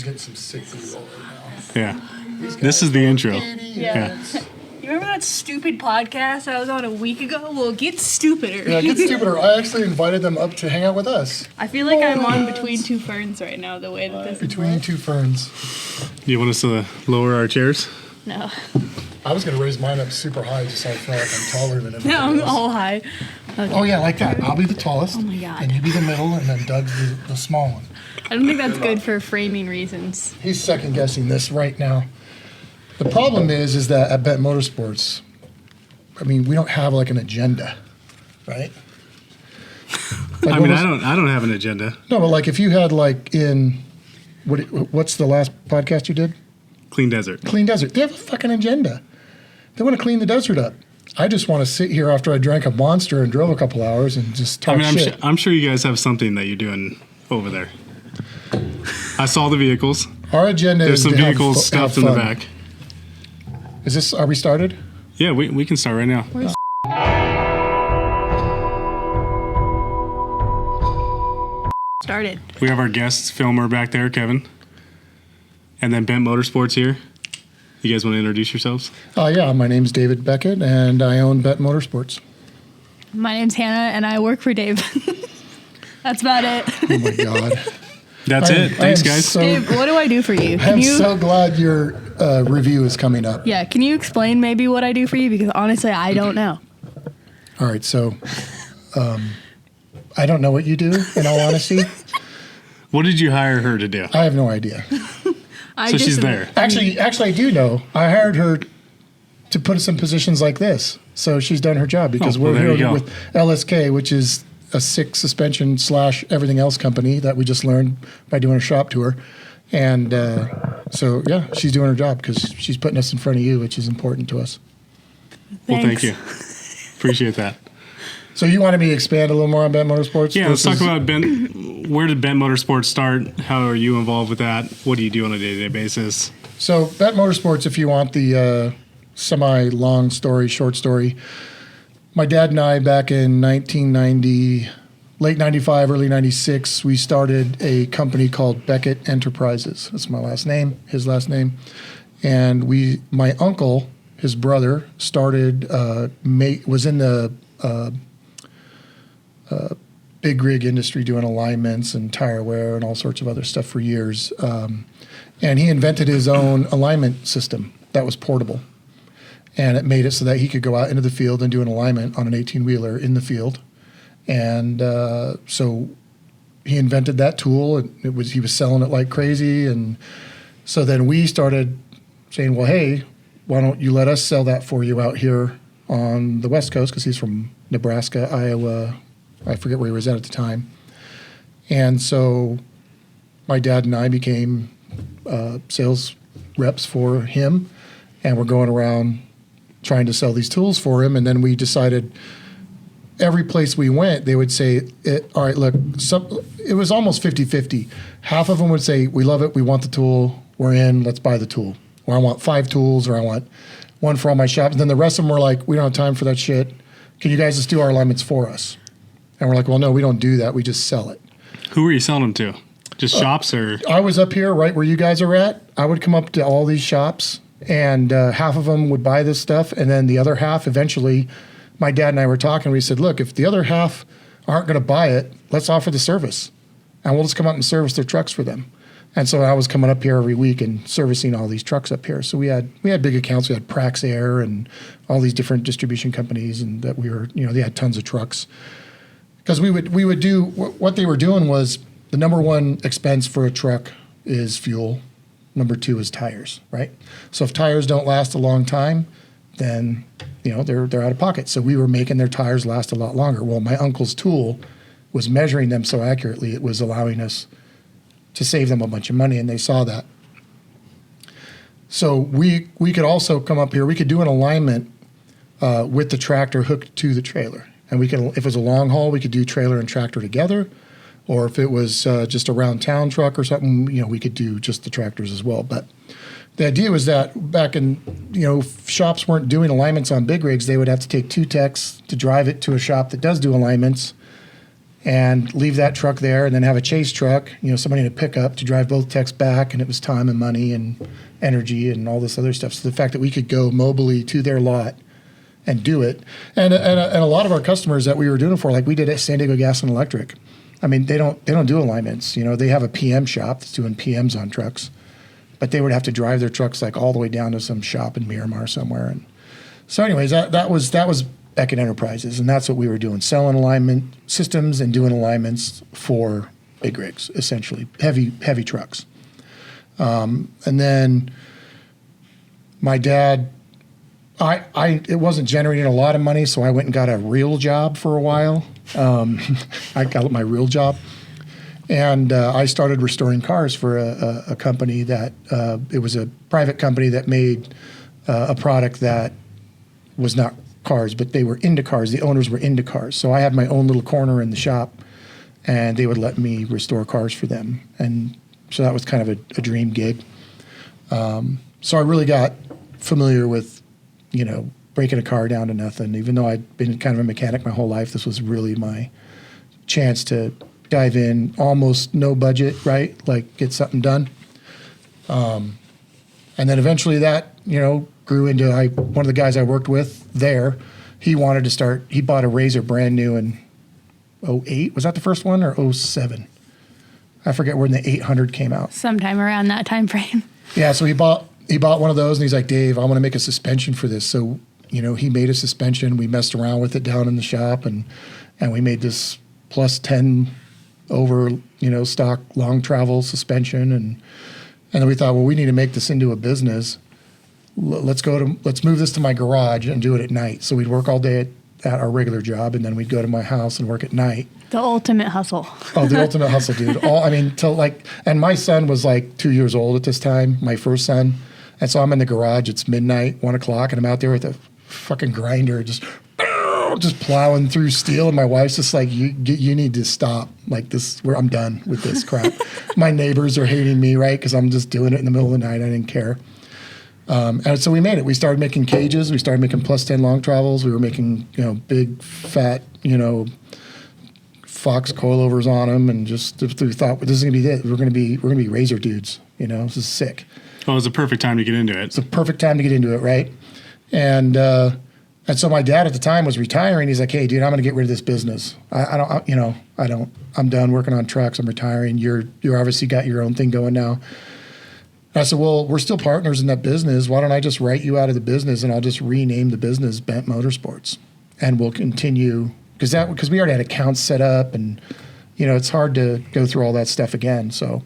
He's getting some sick B-roll right now. Yeah. This is the intro. Yeah. You remember that stupid podcast I was on a week ago? Well, it gets stupider. Yeah, it gets stupider. I actually invited them up to hang out with us. I feel like I'm on Between Two Ferns right now, the way that this Between is. two ferns. Do you want us to lower our chairs? No. I was going to raise mine up super high just so I feel like I'm taller than everybody No, I'm else. all high. Okay. Oh, yeah, like that. I'll be the tallest. Oh, my God. And you be the middle, and then Doug's the small one. I don't think that's good for framing reasons. He's second guessing this right now. The problem is that at Bet Motorsports, I mean, we don't have like an agenda, right? Like, I mean, I don't have an agenda. No, but like if you had like what's the last podcast you did? Clean Desert. Clean Desert. They have a fucking agenda. They want to clean the desert up. I just want to sit here after I drank a Monster and drove a couple hours and just talk shit. I'm sure you guys have something that you're doing over there. I saw the vehicles. Our agenda There's is some to vehicles have stuffed in the fun. back. Are we started? Yeah, we can start right now. Started. We have our guest filmer back there, Kevin. And then Bent Motorsports here. You guys want to introduce yourselves? Yeah, my name's David Beckett, and I own Bet Motorsports. My name's Hannah, and I work for Dave. That's about it. Oh, my God. That's it. Thanks, guys. Dave, what do I do for you? I'm so glad your review is coming up. Yeah, can you explain maybe what I do for you? Because honestly, I don't know. All right, so I don't know what you do, in all honesty. What did you hire her to do? I have no idea. So she's there. Actually, I do know. I hired her to put us in positions like this. So she's done her job because well, there we're you here go. with LSK, which is a sick suspension / everything else company that we just learned by doing a shop tour. And so, yeah, she's doing her job because she's putting us in front of you, which is important to us. Well, thank Thanks. you. Appreciate that. So you wanted me to expand a little more on Bent Motorsports? Yeah, let's talk about Bent. Where did Bent Motorsports start? How are you involved with that? What do you do on a day-to-day basis? So Bet Motorsports, if you want the semi-long story, short story, my dad and I back in 1990, late 95, early 96, we started a company called Beckett Enterprises. That's my last name, his last name. And my uncle, his brother, started, was in the big rig industry doing alignments and tire wear and all sorts of other stuff for years. And he invented his own alignment system that was portable. And it made it so that he could go out into the field and do an alignment on an 18-wheeler in the field. And so he invented that tool, and he was selling it like crazy. And so then we started saying, well, hey, why don't you let us sell that for you out here on the West Coast, because he's from Nebraska, Iowa, I forget where he was at the time. And so my dad and I became sales reps for him, and we're going around trying to sell these tools for him. And then we decided every place we went, they would say, all right, look, it was almost 50-50. Half of them would say, we love it, we want the tool, we're in, let's buy the tool. Or I want 5 tools, or I want one for all my shops. And then the rest of them were like, we don't have time for that shit. Can you guys just do our alignments for us? And we're like, well, no, we don't do that. We just sell it. Who were you selling them to? Just shops or? I was up here right where you guys are at. I would come up to all these shops, and half of them would buy this stuff. And then the other half, eventually, my dad and I were talking. We said, look, if the other half aren't going to buy it, let's offer the service. And we'll just come out and service their trucks for them. And so I was coming up here every week and servicing all these trucks up here. So we had big accounts. We had Praxair and all these different distribution companies, and that we were, they had tons of trucks. Because we would do, what they were doing was, the number one expense for a truck is fuel. Number 2 is tires, right? So if tires don't last a long time, then, they're out of pocket. So we were making their tires last a lot longer. Well, my uncle's tool was measuring them so accurately, it was allowing us to save them a bunch of money, and they saw that. So we could also come up here, we could do an alignment with the tractor hooked to the trailer. And we could, if it was a long haul, we could do trailer and tractor together. Or if it was just a round town truck or something, we could do just the tractors as well. But the idea was that back in, shops weren't doing alignments on big rigs. They would have to take 2 techs to drive it to a shop that does do alignments, and leave that truck there, and then have a chase truck, somebody in a pickup to drive both techs back, and it was time and money and energy and all this other stuff. So the fact that we could go mobily to their lot and do it, and a lot of our customers that we were doing it for, like we did at San Diego Gas and Electric. I mean, they don't do alignments. They have a PM shop that's doing PMs on trucks, but they would have to drive their trucks like all the way down to some shop in Miramar somewhere. And so, anyways, that was Beckett Enterprises, and that's what we were doing: selling alignment systems and doing alignments for big rigs, essentially heavy trucks. And then my dad, it wasn't generating a lot of money, so I went and got a real job for a while. I got my real job, and I started restoring cars for a company that it was a private company that made a product that was not cars, but they were into cars. The owners were into cars, so I had my own little corner in the shop, and they would let me restore cars for them, and so that was kind of a dream gig. So I really got familiar with, breaking a car down to nothing. Even though I'd been kind of a mechanic my whole life, this was really my chance to dive in, almost no budget, right? Like get something done. And then eventually that, grew into one of the guys I worked with there. He wanted to start, he bought a Razor brand new in 08. Was that the first one, or 07? I forget when the 800 came out. Sometime around that time frame. Yeah, so he bought one of those, and he's like, Dave, I want to make a suspension for this. So, he made a suspension. We messed around with it down in the shop, and we made this plus 10 over, stock long travel suspension. And then we thought, well, we need to make this into a business. Let's move this to my garage and do it at night. So we'd work all day at our regular job, and then we'd go to my house and work at night. The ultimate hustle. Oh, the ultimate hustle, dude. And my son was like 2 years old at this time, my first son. And so I'm in the garage, it's midnight, 1 o'clock, and I'm out there with a fucking grinder, just plowing through steel. And my wife's just like, you need to stop. Like this, I'm done with this crap. My neighbors are hating me, right? Because I'm just doing it in the middle of the night. I didn't care. And so we made it. We started making cages. We started making plus 10 long travels. We were making, big, fat, Fox coilovers on them, and just we thought, this is gonna be it. We're gonna be Razor dudes. This is sick. Well, it was a perfect time to get into it. It's a perfect time to get into it, right? And so my dad at the time was retiring. He's like, hey, dude, I'm gonna get rid of this business. I'm done working on trucks. I'm retiring. You're obviously got your own thing going now. And I said, well, we're still partners in that business. Why don't I just write you out of the business, and I'll just rename the business Bent Motorsports, and we'll continue. Because we already had accounts set up, and it's hard to go through all that stuff again. So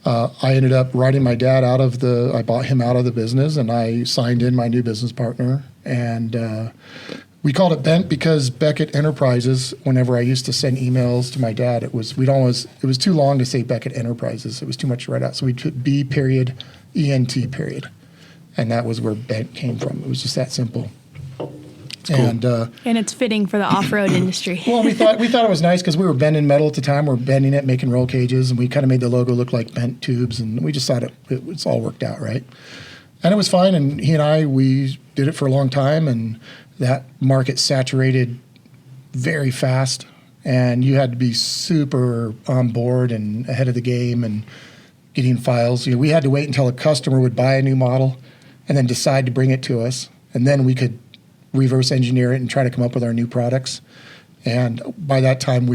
I ended up writing my dad I bought him out of the business, and I signed in my new business partner. And we called it Bent because Beckett Enterprises, whenever I used to send emails to my dad, it was too long to say Beckett Enterprises. It was too much to write out. So we took B.ENT. And that was where Bent came from. It was just that simple. Cool. And it's fitting for the off-road industry. Well, we thought it was nice because we were bending metal at the time. We were bending it, making roll cages, and we kind of made the logo look like bent tubes, and we just thought it was all worked out, right? And it was fine, and he and I, we did it for a long time, and that market saturated very fast, and you had to be super on board and ahead of the game and getting files. We had to wait until a customer would buy a new model and then decide to bring it to us, and then we could reverse engineer it and try to come up with our new products. And by that time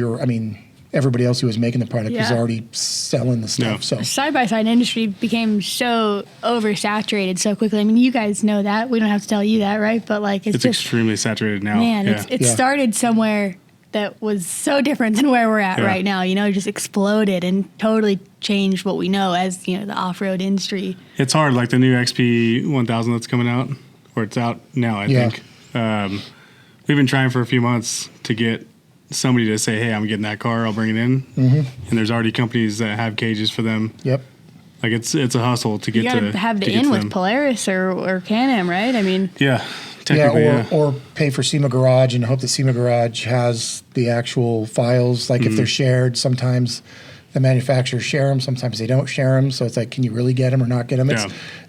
everybody else who was making the product was already selling the stuff. Yeah. So Side-by-side industry became so oversaturated so quickly. I mean, you guys know that. We don't have to tell you that, right? But it's just extremely saturated now. Man, yeah. it started somewhere that was so different than where we're at right now. It just exploded and totally changed what we know as, the off-road industry. It's hard, like the new XP 1000 that's coming out, or it's out now, I think. We've been trying for a few months to get somebody to say, hey, I'm getting that car, I'll bring it in. Mm-hmm. And there's already companies that have cages for them. Yep. Like it's a hustle to get to. You got to have the in with them. Polaris or Can-Am, right? I mean. Yeah. Technically, or pay for SEMA Garage and hope that SEMA Garage has the actual files. Like if they're shared, sometimes the manufacturers share them, sometimes they don't share them. So it's like, can you really get them or not get them?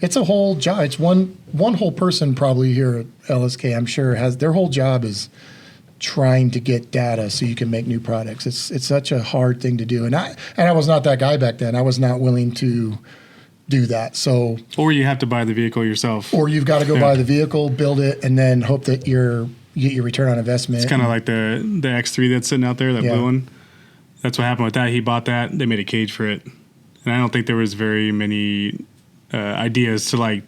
It's a whole job. It's one whole person probably here at LSK, I'm sure, has their whole job is trying to get data so you can make new products. It's such a hard thing to do. And I was not that guy back then. I was not willing to do that. So, or you have to buy the vehicle yourself. or you've got to go buy the vehicle, build it, and then hope that you get your return on investment. It's kind of like the X3 that's sitting out there, that blue one. That's what happened with that. He bought that. They made a cage for it. And I don't think there was very many ideas to like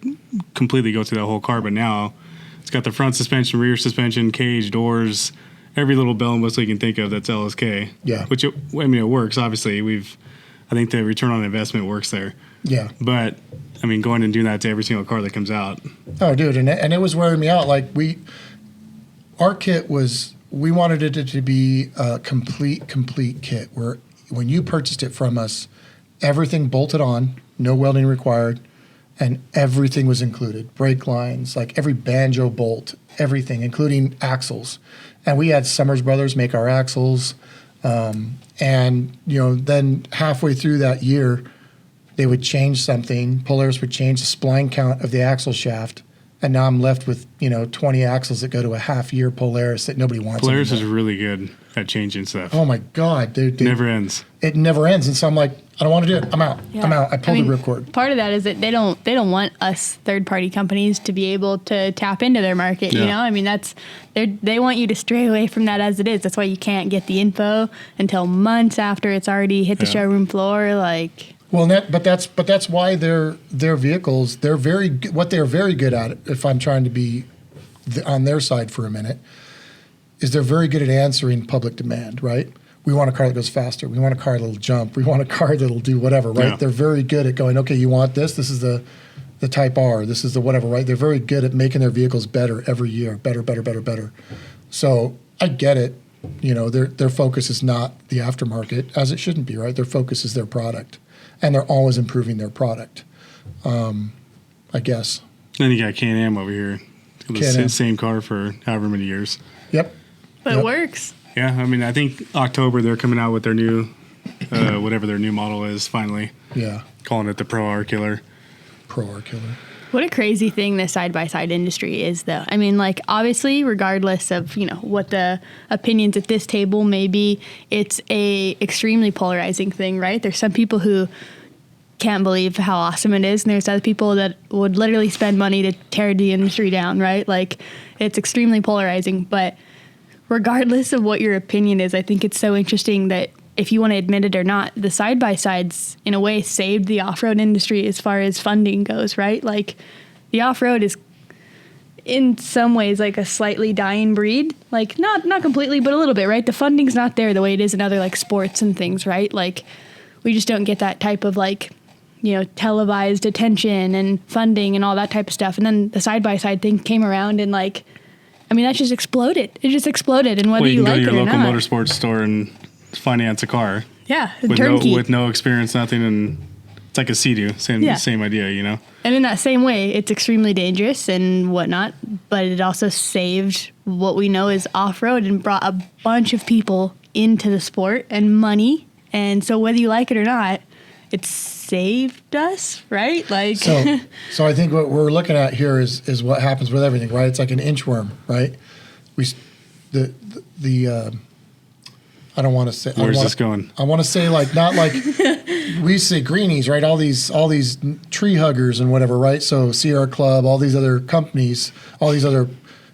completely go through that whole car. But now it's got the front suspension, rear suspension, cage, doors, every little bell and whistle you can think of that's LSK. Yeah. Which, it works, obviously. I think the return on investment works there. Yeah. But, I mean, going and doing that to every single car that comes out. Oh, dude. And it was wearing me out. Like, our kit was, we wanted it to be a complete kit where when you purchased it from us, everything bolted on, no welding required, and everything was included. Brake lines, like every banjo bolt, everything, including axles. And we had Summers Brothers make our axles. And, then halfway through that year, they would change something. Polaris would change the spline count of the axle shaft. And now I'm left with, 20 axles that go to a half-year Polaris that nobody wants Polaris anymore. is really good at changing stuff. Oh, my God, dude. Never ends. It never ends. And so I'm like, I don't want to do it. I'm out. Yeah. I'm out. I pulled the ripcord. Part of that is that they don't want us third-party companies to be able to tap into their market. Yeah. I mean, they want you to stray away from that as it is. That's why you can't get the info until months after it's already hit the showroom floor. Like, Well, but that's why their vehicles, what they're very good at, if I'm trying to be on their side for a minute, is they're very good at answering public demand, right? We want a car that goes faster. We want a car that'll jump. We want a car that'll do whatever, right? Yeah. They're very good at going, okay, you want this? This is the Type R. This is the whatever, right? They're very good at making their vehicles better every year. Better. So I get it. Their focus is not the aftermarket, as it shouldn't be, right? Their focus is their product. And they're always improving their product, I guess. Then you got Can-Am over here. The same car for however many years. Yep. but it works. Yeah, I mean, I think October they're coming out with their new, whatever their new model is, finally. Yeah. Calling it the Pro R Killer. Pro R Killer. What a crazy thing the side-by-side industry is, though. I mean, like, obviously, regardless of, what the opinions at this table may be, it's a extremely polarizing thing, right? There's some people who can't believe how awesome it is, and there's other people that would literally spend money to tear the industry down, right? Like, it's extremely polarizing, but regardless of what your opinion is, I think it's so interesting that if you want to admit it or not, the side-by-sides, in a way, saved the off-road industry as far as funding goes, right? Like, the off-road is, in some ways, like a slightly dying breed. Like, not completely, but a little bit, right? The funding's not there the way it is in other, like, sports and things, right? Like, we just don't get that type of, like, televised attention and funding and all that type of stuff. And then the side-by-side thing came around and, like, I mean, that just exploded. It just exploded, and whether you can like go to it your or local not. motorsports store and finance a car. Yeah, With turnkey. with no experience, nothing, and it's like a Sea-Doo. Same idea, And in that same way, it's extremely dangerous and whatnot, but it also saved what we know is off-road and brought a bunch of people into the sport and money. And so whether you like it or not, it saved us, right? Like, So I think what we're looking at here is what happens with everything, right? It's like an inchworm, right? I don't want to say. Where's this going? I want to say not like we say greenies, right? All these tree huggers and whatever, right? So Sierra Club, all these other companies, all these other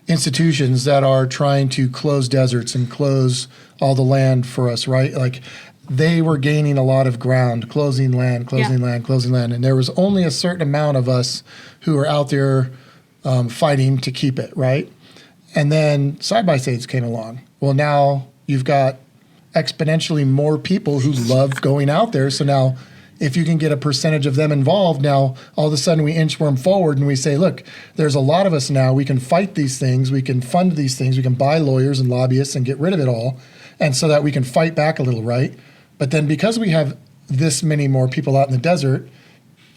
institutions that are trying to close deserts and close all the land for us, right? Like they were gaining a lot of ground, closing land, and there was only a certain amount of us who were out there fighting to keep it, right? And then side-by-sides came along. Well, now you've got exponentially more people who love going out there. So now if you can get a percentage of them involved, now all of a sudden we inchworm forward and we say, look, there's a lot of us now. We can fight these things. We can fund these things. We can buy lawyers and lobbyists and get rid of it all. And so that we can fight back a little, right? But then because we have this many more people out in the desert,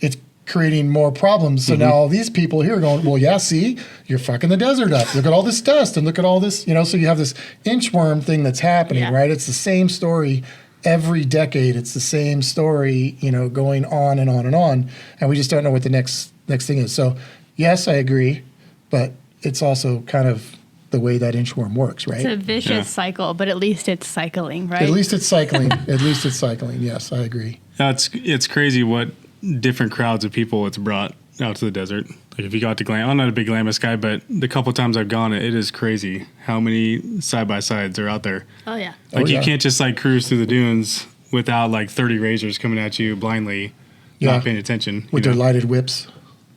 it's creating more problems. So now all these people here are going, well, yeah, see, you're fucking the desert up. Look at all this dust and look at all this, so you have this inchworm thing that's happening, right? It's the same story every decade. It's the same story, going on and on and on. And we just don't know what the next thing is. So yes, I agree, but it's also kind of the way that inchworm works, right? It's a vicious cycle, but at least it's cycling, right? At least it's cycling. At least it's cycling. Yes, I agree. It's crazy what different crowds of people it's brought out to the desert. Like if you go out to Glam, I'm not a big Glamis guy, but the couple times I've gone, it is crazy how many side-by-sides are out there. Oh, yeah. Like you can't just like cruise through the dunes without like 30 razors coming at you blindly, not paying attention. With their lighted whips.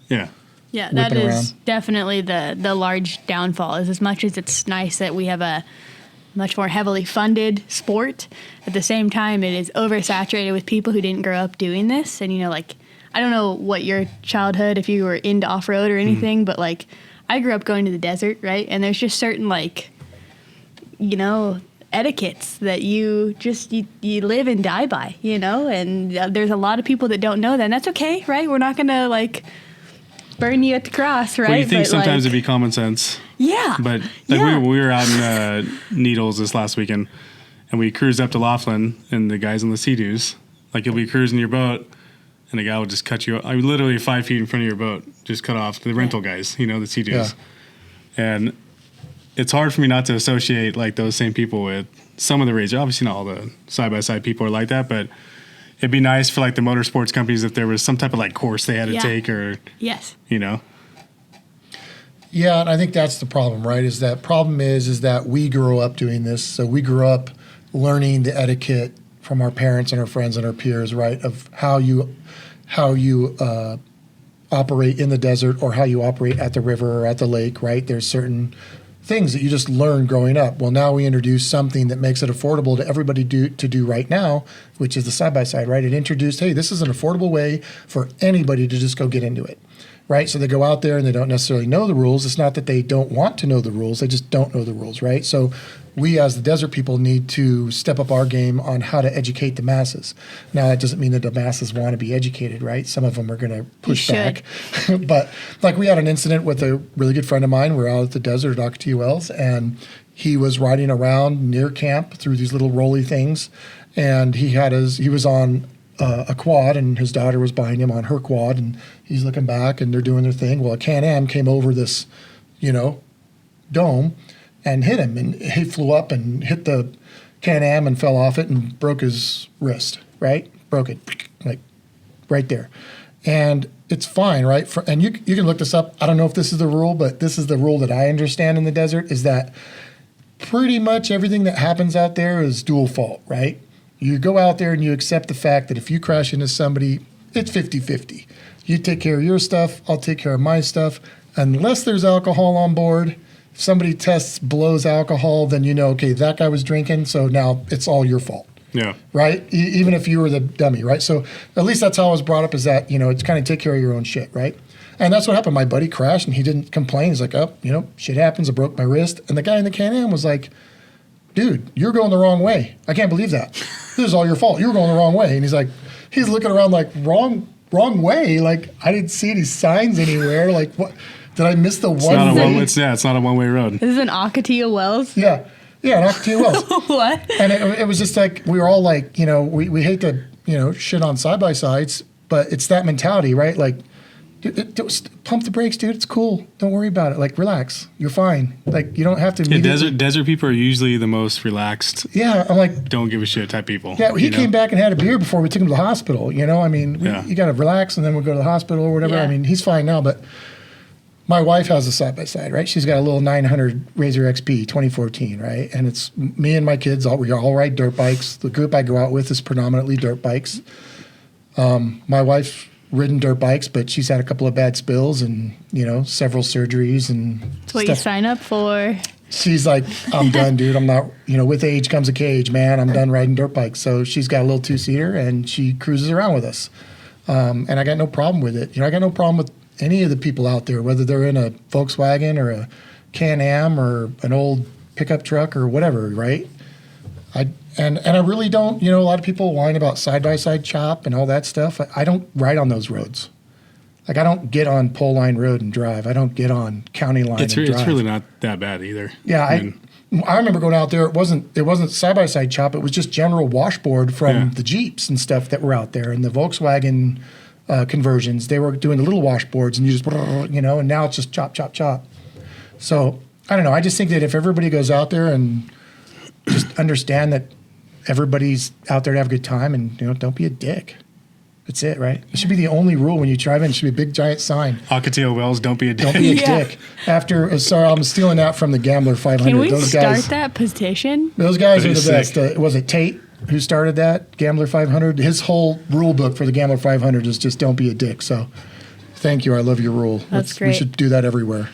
Yeah. Yeah, that whipping is around. definitely the large downfall. Is as much as it's nice that we have a much more heavily funded sport, at the same time it is oversaturated with people who didn't grow up doing this. And like I don't know what your childhood, if you were into off-road or anything, but like I grew up going to the desert, right? And there's just certain like etiquettes that you live and die by, and there's a lot of people that don't know that, and that's okay, right? We're not gonna like burn you at the cross, right? Well, you think but sometimes it'd be common sense. Yeah. But like we were out in Needles this last weekend, and we cruised up to Laughlin, and the guys on the Sea-Doos, like you'll be cruising your boat, and the guy will just cut you. Literally 5 feet in front of your boat, just cut off the rental guys, the Sea-Doos. Yeah. And it's hard for me not to associate like those same people with some of the razors. Obviously, not all the side-by-side people are like that, but it'd be nice for like the motorsports companies if there was some type of like course they had to take, or yes, Yeah, and I think that's the problem, right? Is that we grew up doing this, so we grew up learning the etiquette from our parents and our friends and our peers, right? Of how you operate in the desert, or how you operate at the river or at the lake, right? There's certain things that you just learn growing up. Well, now we introduce something that makes it affordable to everybody to do right now, which is the side-by-side, right? It introduced, hey, this is an affordable way for anybody to just go get into it, right? So they go out there and they don't necessarily know the rules. It's not that they don't want to know the rules. They just don't know the rules, right? So we as the desert people need to step up our game on how to educate the masses. Now, that doesn't mean that the masses want to be educated, right? Some of them are going to push back. But like we had an incident with a really good friend of mine. We're out at the desert at Ocatee Wells, and he was riding around near camp through these little rolly things, and he was on a quad, and his daughter was behind him on her quad, and he's looking back, and they're doing their thing. Well, a Can-Am came over this, dome and hit him, and he flew up and hit the Can-Am and fell off it and broke his wrist, right? Broke it, like right there. And it's fine, right? And you can look this up. I don't know if this is the rule, but this is the rule that I understand in the desert, is that pretty much everything that happens out there is dual fault, right? You go out there and you accept the fact that if you crash into somebody, it's 50-50. You take care of your stuff, I'll take care of my stuff. Unless there's alcohol on board, if somebody blows alcohol, then okay, that guy was drinking, so now it's all your fault. Yeah. Right? Even if you were the dummy, right? So at least that's how I was brought up, is that, it's kind of take care of your own shit, right? And that's what happened. My buddy crashed, and he didn't complain. He's like, shit happens. I broke my wrist. And the guy in the Can-Am was like, dude, you're going the wrong way. I can't believe that. This is all your fault. You were going the wrong way. And he's looking around like, wrong way. Like, I didn't see any signs anywhere. Like, what? Did I miss the one way? It's not a one-way road. This is an Ocatee Wells? Yeah, an Ocatee Wells. What? And it was just like, we were all like, we hate to, shit on side-by-sides, but it's that mentality, right? Like, pump the brakes, dude. It's cool. Don't worry about it. Like, relax. You're fine. Like, you don't have to. Desert people are usually the most relaxed. Yeah, I'm like, don't give a shit type people. Yeah, he came back and had a beer before we took him to the hospital. You got to relax, and then we'll go to the hospital or whatever. Yeah. I mean, he's fine now, but my wife has a side-by-side, right? She's got a little 900 Razor XP 2014, right? And it's me and my kids. We all ride dirt bikes. The group I go out with is predominantly dirt bikes. My wife's ridden dirt bikes, but she's had a couple of bad spills and, several surgeries and That's what you sign up for. She's like, I'm done, dude. I'm not, with age comes a cage, man. I'm done riding dirt bikes. So she's got a little two-seater, and she cruises around with us. And I got no problem with it. I got no problem with any of the people out there, whether they're in a Volkswagen or a Can-Am or an old pickup truck or whatever, right? And I really don't, a lot of people whine about side-by-side chop and all that stuff. I don't ride on those roads. Like, I don't get on Pole Line Road and drive. I don't get on County Line and drive. It's really not that bad either. Yeah, I remember going out there. It wasn't side-by-side chop. It was just general washboard from the Jeeps and stuff that were out there, and the Volkswagen conversions. They were doing the little washboards, and you just, and now it's just chop, chop, chop. So I don't know. I just think that if everybody goes out there and just understand that everybody's out there to have a good time, and don't be a dick. That's it, right? It should be the only rule when you drive in. It should be a big giant sign. Ocotillo Wells, don't be a dick. Don't be a dick. Sorry, I'm stealing that from the Gambler 500. Can we those start guys, that petition? Those guys are the Sick. best. Was it Tate who started that Gambler 500? His whole rule book for the Gambler 500 is just don't be a dick. So, thank you. I love your rule. That's We great. should do that everywhere.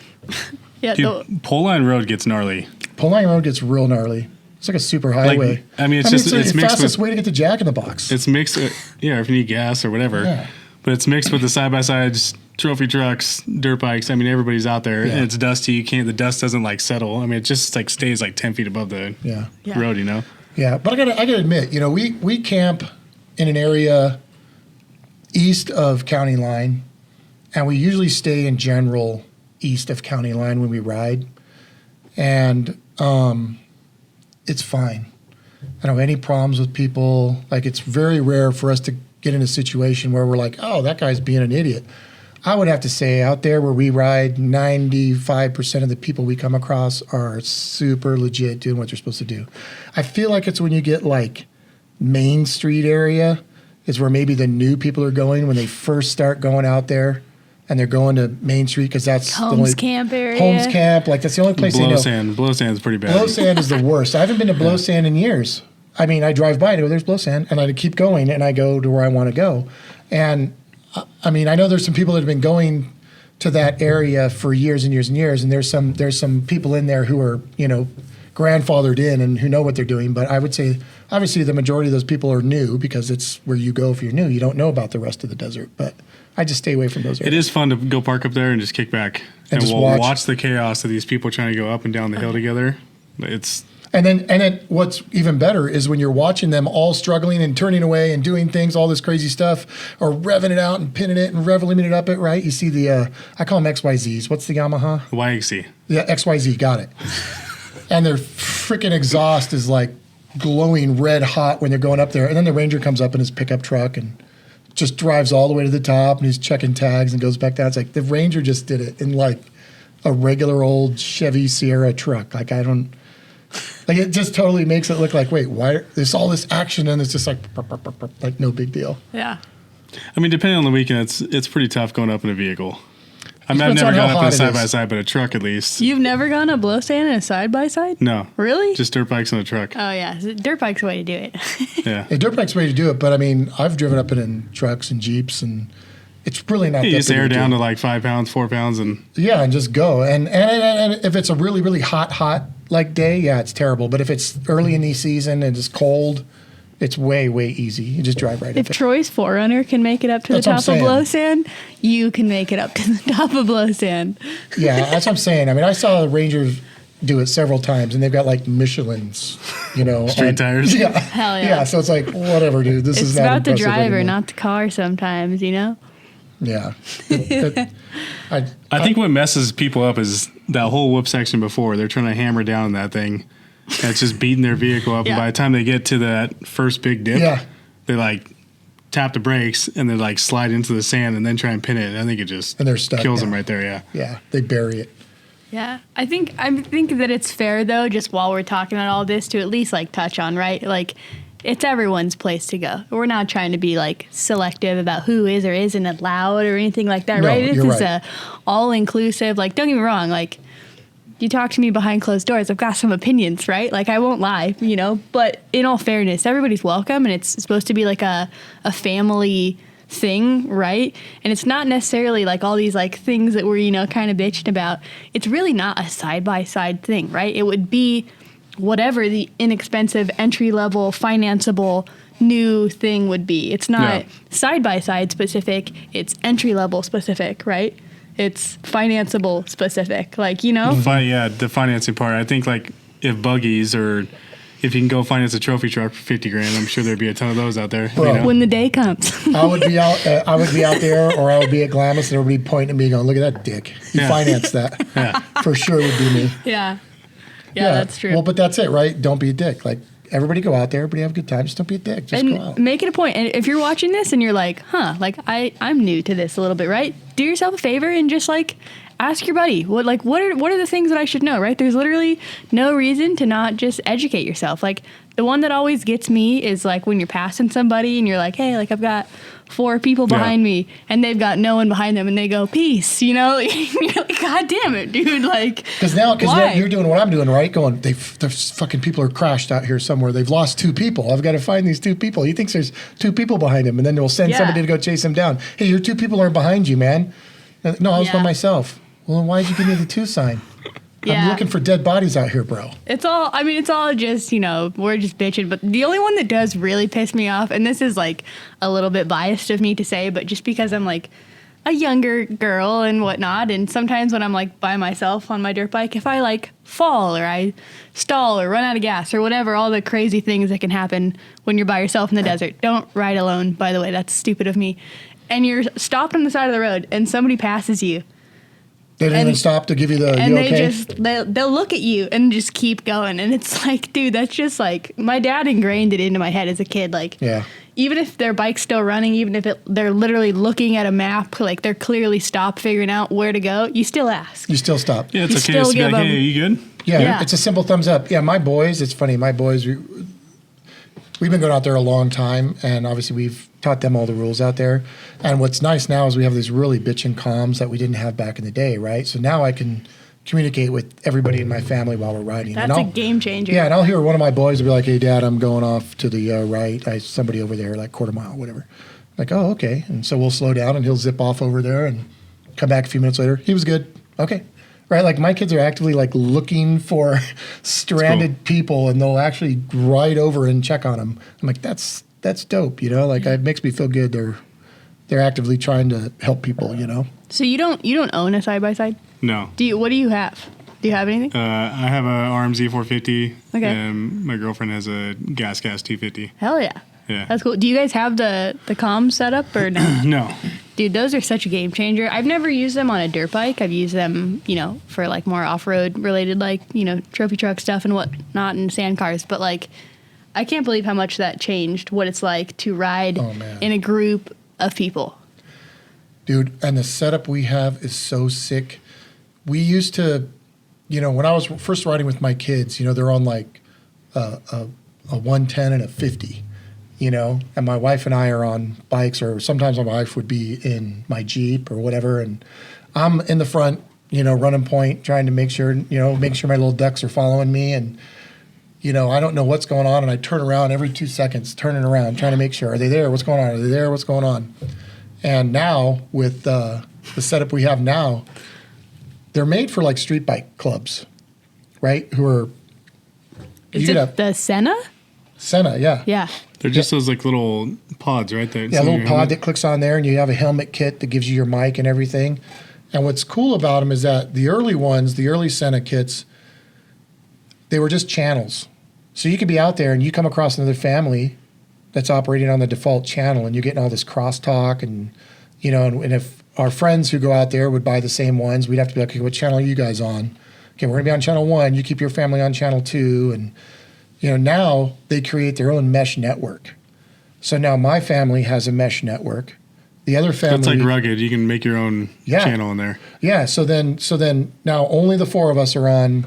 Yeah, Dude, Pole Line Road gets gnarly. Pole Line Road gets real gnarly. It's like a super highway. It's the mixed fastest with, way to get to Jack in the Box. it's mixed, if you need gas or whatever. Yeah. But it's mixed with the side-by-sides, trophy trucks, dirt bikes. I mean, everybody's out there, and it's dusty. The dust doesn't settle. I mean, it just stays 10 feet above the Yeah. road, Yeah, but I gotta admit, we camp in an area east of county line, and we usually stay in general east of county line when we ride, and it's fine. I don't have any problems with people. It's very rare for us to get in a situation where we're like, oh, that guy's being an idiot. I would have to say out there where we ride, 95% of the people we come across are super legit doing what they're supposed to do. I feel like it's when you get Main Street area is where maybe the new people are going when they first start going out there, and they're going to Main Street because that's the Holmes only Camp area. Holmes Camp, that's the only place they know. Blow sand's pretty bad. Blow sand is the worst. I haven't been to blow sand in years. I mean, I drive by and go, there's blow sand, and I keep going, and I go to where I want to go. And I mean, I know there's some people that have been going to that area for years and years and years, and there's some people in there who are, grandfathered in and who know what they're doing. But I would say, obviously, the majority of those people are new because it's where you go if you're new. You don't know about the rest of the desert. But I just stay away from those areas. It is fun to go park up there and just kick back And just we'll watch. the chaos of these people trying to go up and down the hill together. And then what's even better is when you're watching them all struggling and turning away and doing things, all this crazy stuff, or revving it out and pinning it and rev-limiting it up it, right? You see I call them XYZs. What's the Yamaha? YXC. Yeah, XYZ, got it. And their freaking exhaust is glowing red hot when they're going up there. And then the Ranger comes up in his pickup truck and just drives all the way to the top, and he's checking tags and goes back down. It's the Ranger just did it in a regular old Chevy Sierra truck. It just totally makes it look wait, why? There's all this action and it's just no big deal. Yeah. I mean, depending on the weekend, it's pretty tough going up in a vehicle. I've Depends never on how gone up in a hot it is. side-by-side, but a truck at least. You've never gone a blow stand in a side-by-side? No. Really? Just dirt bikes on a truck. Oh, yeah. Dirt bike's the way to do it. Yeah. A dirt bike's the way to do it, but I mean, I've driven up in trucks and Jeeps, and it's really not You that just big air a down deal. to 5 pounds, 4 pounds, and Yeah, and just go. And if it's a really, really hot day, yeah, it's terrible. But if it's early in the season and it's cold, it's way, way easy. You just drive right If up it. Troy's 4Runner can make it up to That's the what I'm top of saying. blow sand, you can make it up to the top of blow sand. Yeah, that's what I'm saying. I mean, I saw the Rangers do it several times, and they've got Michelins, Street tires. Yeah, Hell yeah. yeah. So it's whatever, dude. This It's is not about the impressive driver, anymore. not the car sometimes, Yeah. I think what messes people up is that whole whoop section before. They're trying to hammer down that thing. And it's just beating their vehicle up. Yeah. And by the time they get to that first big dip, Yeah. they tap the brakes and then slide into the sand and then try and pin it. And I think it just And they're stuck, kills yeah. them right there. Yeah. Yeah, they bury it. Yeah, I think that it's fair though, just while we're talking about all this, to at least touch on, right? It's everyone's place to go. We're not trying to be selective about who is or isn't allowed or anything like that, No, right? This you're is right. a all inclusive. Don't get me wrong, you talk to me behind closed doors, I've got some opinions, right? I won't lie, But in all fairness, everybody's welcome, and it's supposed to be a family thing, right? And it's not necessarily all these things that we're kind of bitching about. It's really not a side-by-side thing, right? It would be whatever the inexpensive entry-level financeable new thing would be. It's not side-by-side specific, it's entry-level specific, right? It's financeable specific, The financing part. I think if buggies or if you can go finance a trophy truck for $50,000, I'm sure there'd be a ton of those out there. Bro. when the day comes. I would be out there, or I would be at Glamis, and everybody pointing at me, going, "Look at that dick! He Yeah. financed that." For sure, would be me. Yeah, that's true. Well, but that's it, right? Don't be a dick. everybody go out there, everybody have a good time. Just don't be a dick. Just go out. And make it a point. And if you're watching this and you're like, like I'm new to this a little bit, right? Do yourself a favor and just like ask your buddy, what are the things that I should know, right? There's literally no reason to not just educate yourself. Like the one that always gets me is like when you're passing somebody and you're like, hey, like I've got 4 people behind me and they've got no one behind them and they go, peace, you know? And you're like, God damn it, dude. Like, because now you're doing what I'm doing, right? Going, there's fucking people are crashed out here somewhere. They've lost 2 people. I've got to find these 2 people. He thinks there's 2 people behind him, and then they'll send somebody to go chase him down. Hey, your 2 people are behind you, man. No, I was by myself. Well, then why'd you give me the 2 sign? I'm looking for dead bodies out here, bro. It's all just, we're just bitching. But the only one that does really piss me off, and this is like a little bit biased of me to say, but just because I'm like a younger girl and whatnot, and sometimes when I'm like by myself on my dirt bike, if I like fall or I stall or run out of gas or whatever, all the crazy things that can happen when you're by yourself in the desert. Don't ride alone, by the way. That's stupid of me. And you're stopped on the side of the road and somebody passes you. They don't even stop to give you the, and you they okay? they'll look at you and just keep going. And it's like, dude, that's just like, my dad ingrained it into my head as a kid. Like, even if their bike's still running, even if they're literally looking at a map, like they're clearly stopped figuring out where to go, you still ask. You still stop. Yeah, it's okay to be like, hey, are you good? Yeah, it's a simple thumbs up. Yeah, my boys, it's funny, we've been going out there a long time, and obviously we've taught them all the rules out there. And what's nice now is we have these really bitchin' comms that we didn't have back in the day, right? So now I can communicate with everybody in my family while we're riding. That's a game changer. Yeah, and I'll hear one of my boys will be like, hey, Dad, I'm going off to the right. Somebody over there, like quarter mile, whatever. Like, oh, okay. And so we'll slow down, and he'll zip off over there and come back a few minutes later. He was good. Okay. Right, like my kids are actively like looking for stranded people, and they'll actually ride over and check on them. I'm like, that's dope, Like it makes me feel good. They're actively trying to help people, So you don't own a side by side? No. What do you have? Do you have anything? I have a RMZ 450. Okay. And my girlfriend has a gas 250. Hell yeah. Yeah. That's cool. Do you guys have the comms set up or no? No. Dude, those are such a game changer. I've never used them on a dirt bike. I've used them, for like more off-road related, like, trophy truck stuff and whatnot and sand cars. But like, I can't believe how much that changed what it's like to ride in a group of people. Dude, and the setup we have is so sick. We used to, when I was first riding with my kids, they're on like a 110 and a 50. And my wife and I are on bikes, or sometimes my wife would be in my Jeep or whatever, and I'm in the front, running point, trying to make sure my little ducks are following me, and I don't know what's going on, and I turn around every 2 seconds, turning around, trying to make sure, are they there? What's going on? Are they there? What's going on? And now with the setup we have now, they're made for like street bike clubs, right? Who are Is it the Senna? Senna, yeah. Yeah. They're just those like little pods, right? There. Yeah, a little pod that clicks on there, and you have a helmet kit that gives you your mic and everything. And what's cool about them is that the early ones, the early Senna kits, they were just channels. So you could be out there and you come across another family that's operating on the default channel, and you're getting all this crosstalk, and and if our friends who go out there would buy the same ones, we'd have to be like, okay, what channel are you guys on? Okay, we're gonna be on channel 1. You keep your family on channel 2, and now they create their own mesh network. So now my family has a mesh network. The other family, it's like rugged. You can make your own channel in there. Yeah. So then now only the 4 of us are on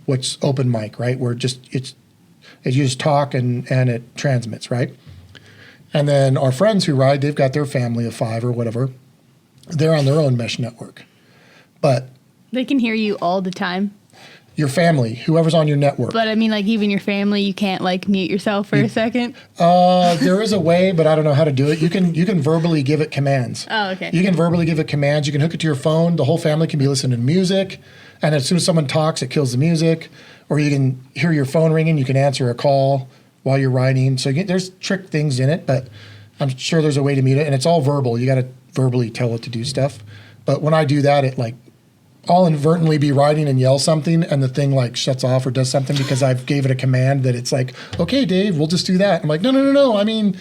what's open mic, right? Where you just talk and it transmits, right? And then our friends who ride, they've got their family of 5 or whatever. They're on their own mesh network, but they can hear you all the time. Your family, whoever's on your network. But I mean, like, even your family, you can't like mute yourself for a second. There is a way, but I don't know how to do it. You can verbally give it commands. Oh, okay. You can verbally give it commands. You can hook it to your phone. The whole family can be listening to music, and as soon as someone talks, it kills the music. Or you can hear your phone ringing. You can answer a call while you're riding. So there's trick things in it, but I'm sure there's a way to mute it, and it's all verbal. You got to verbally tell it to do stuff. But when I do that, it like, I'll inadvertently be riding and yell something, and the thing like shuts off or does something because I've gave it a command that it's like, okay, Dave, we'll just do that. I'm like, no. I mean,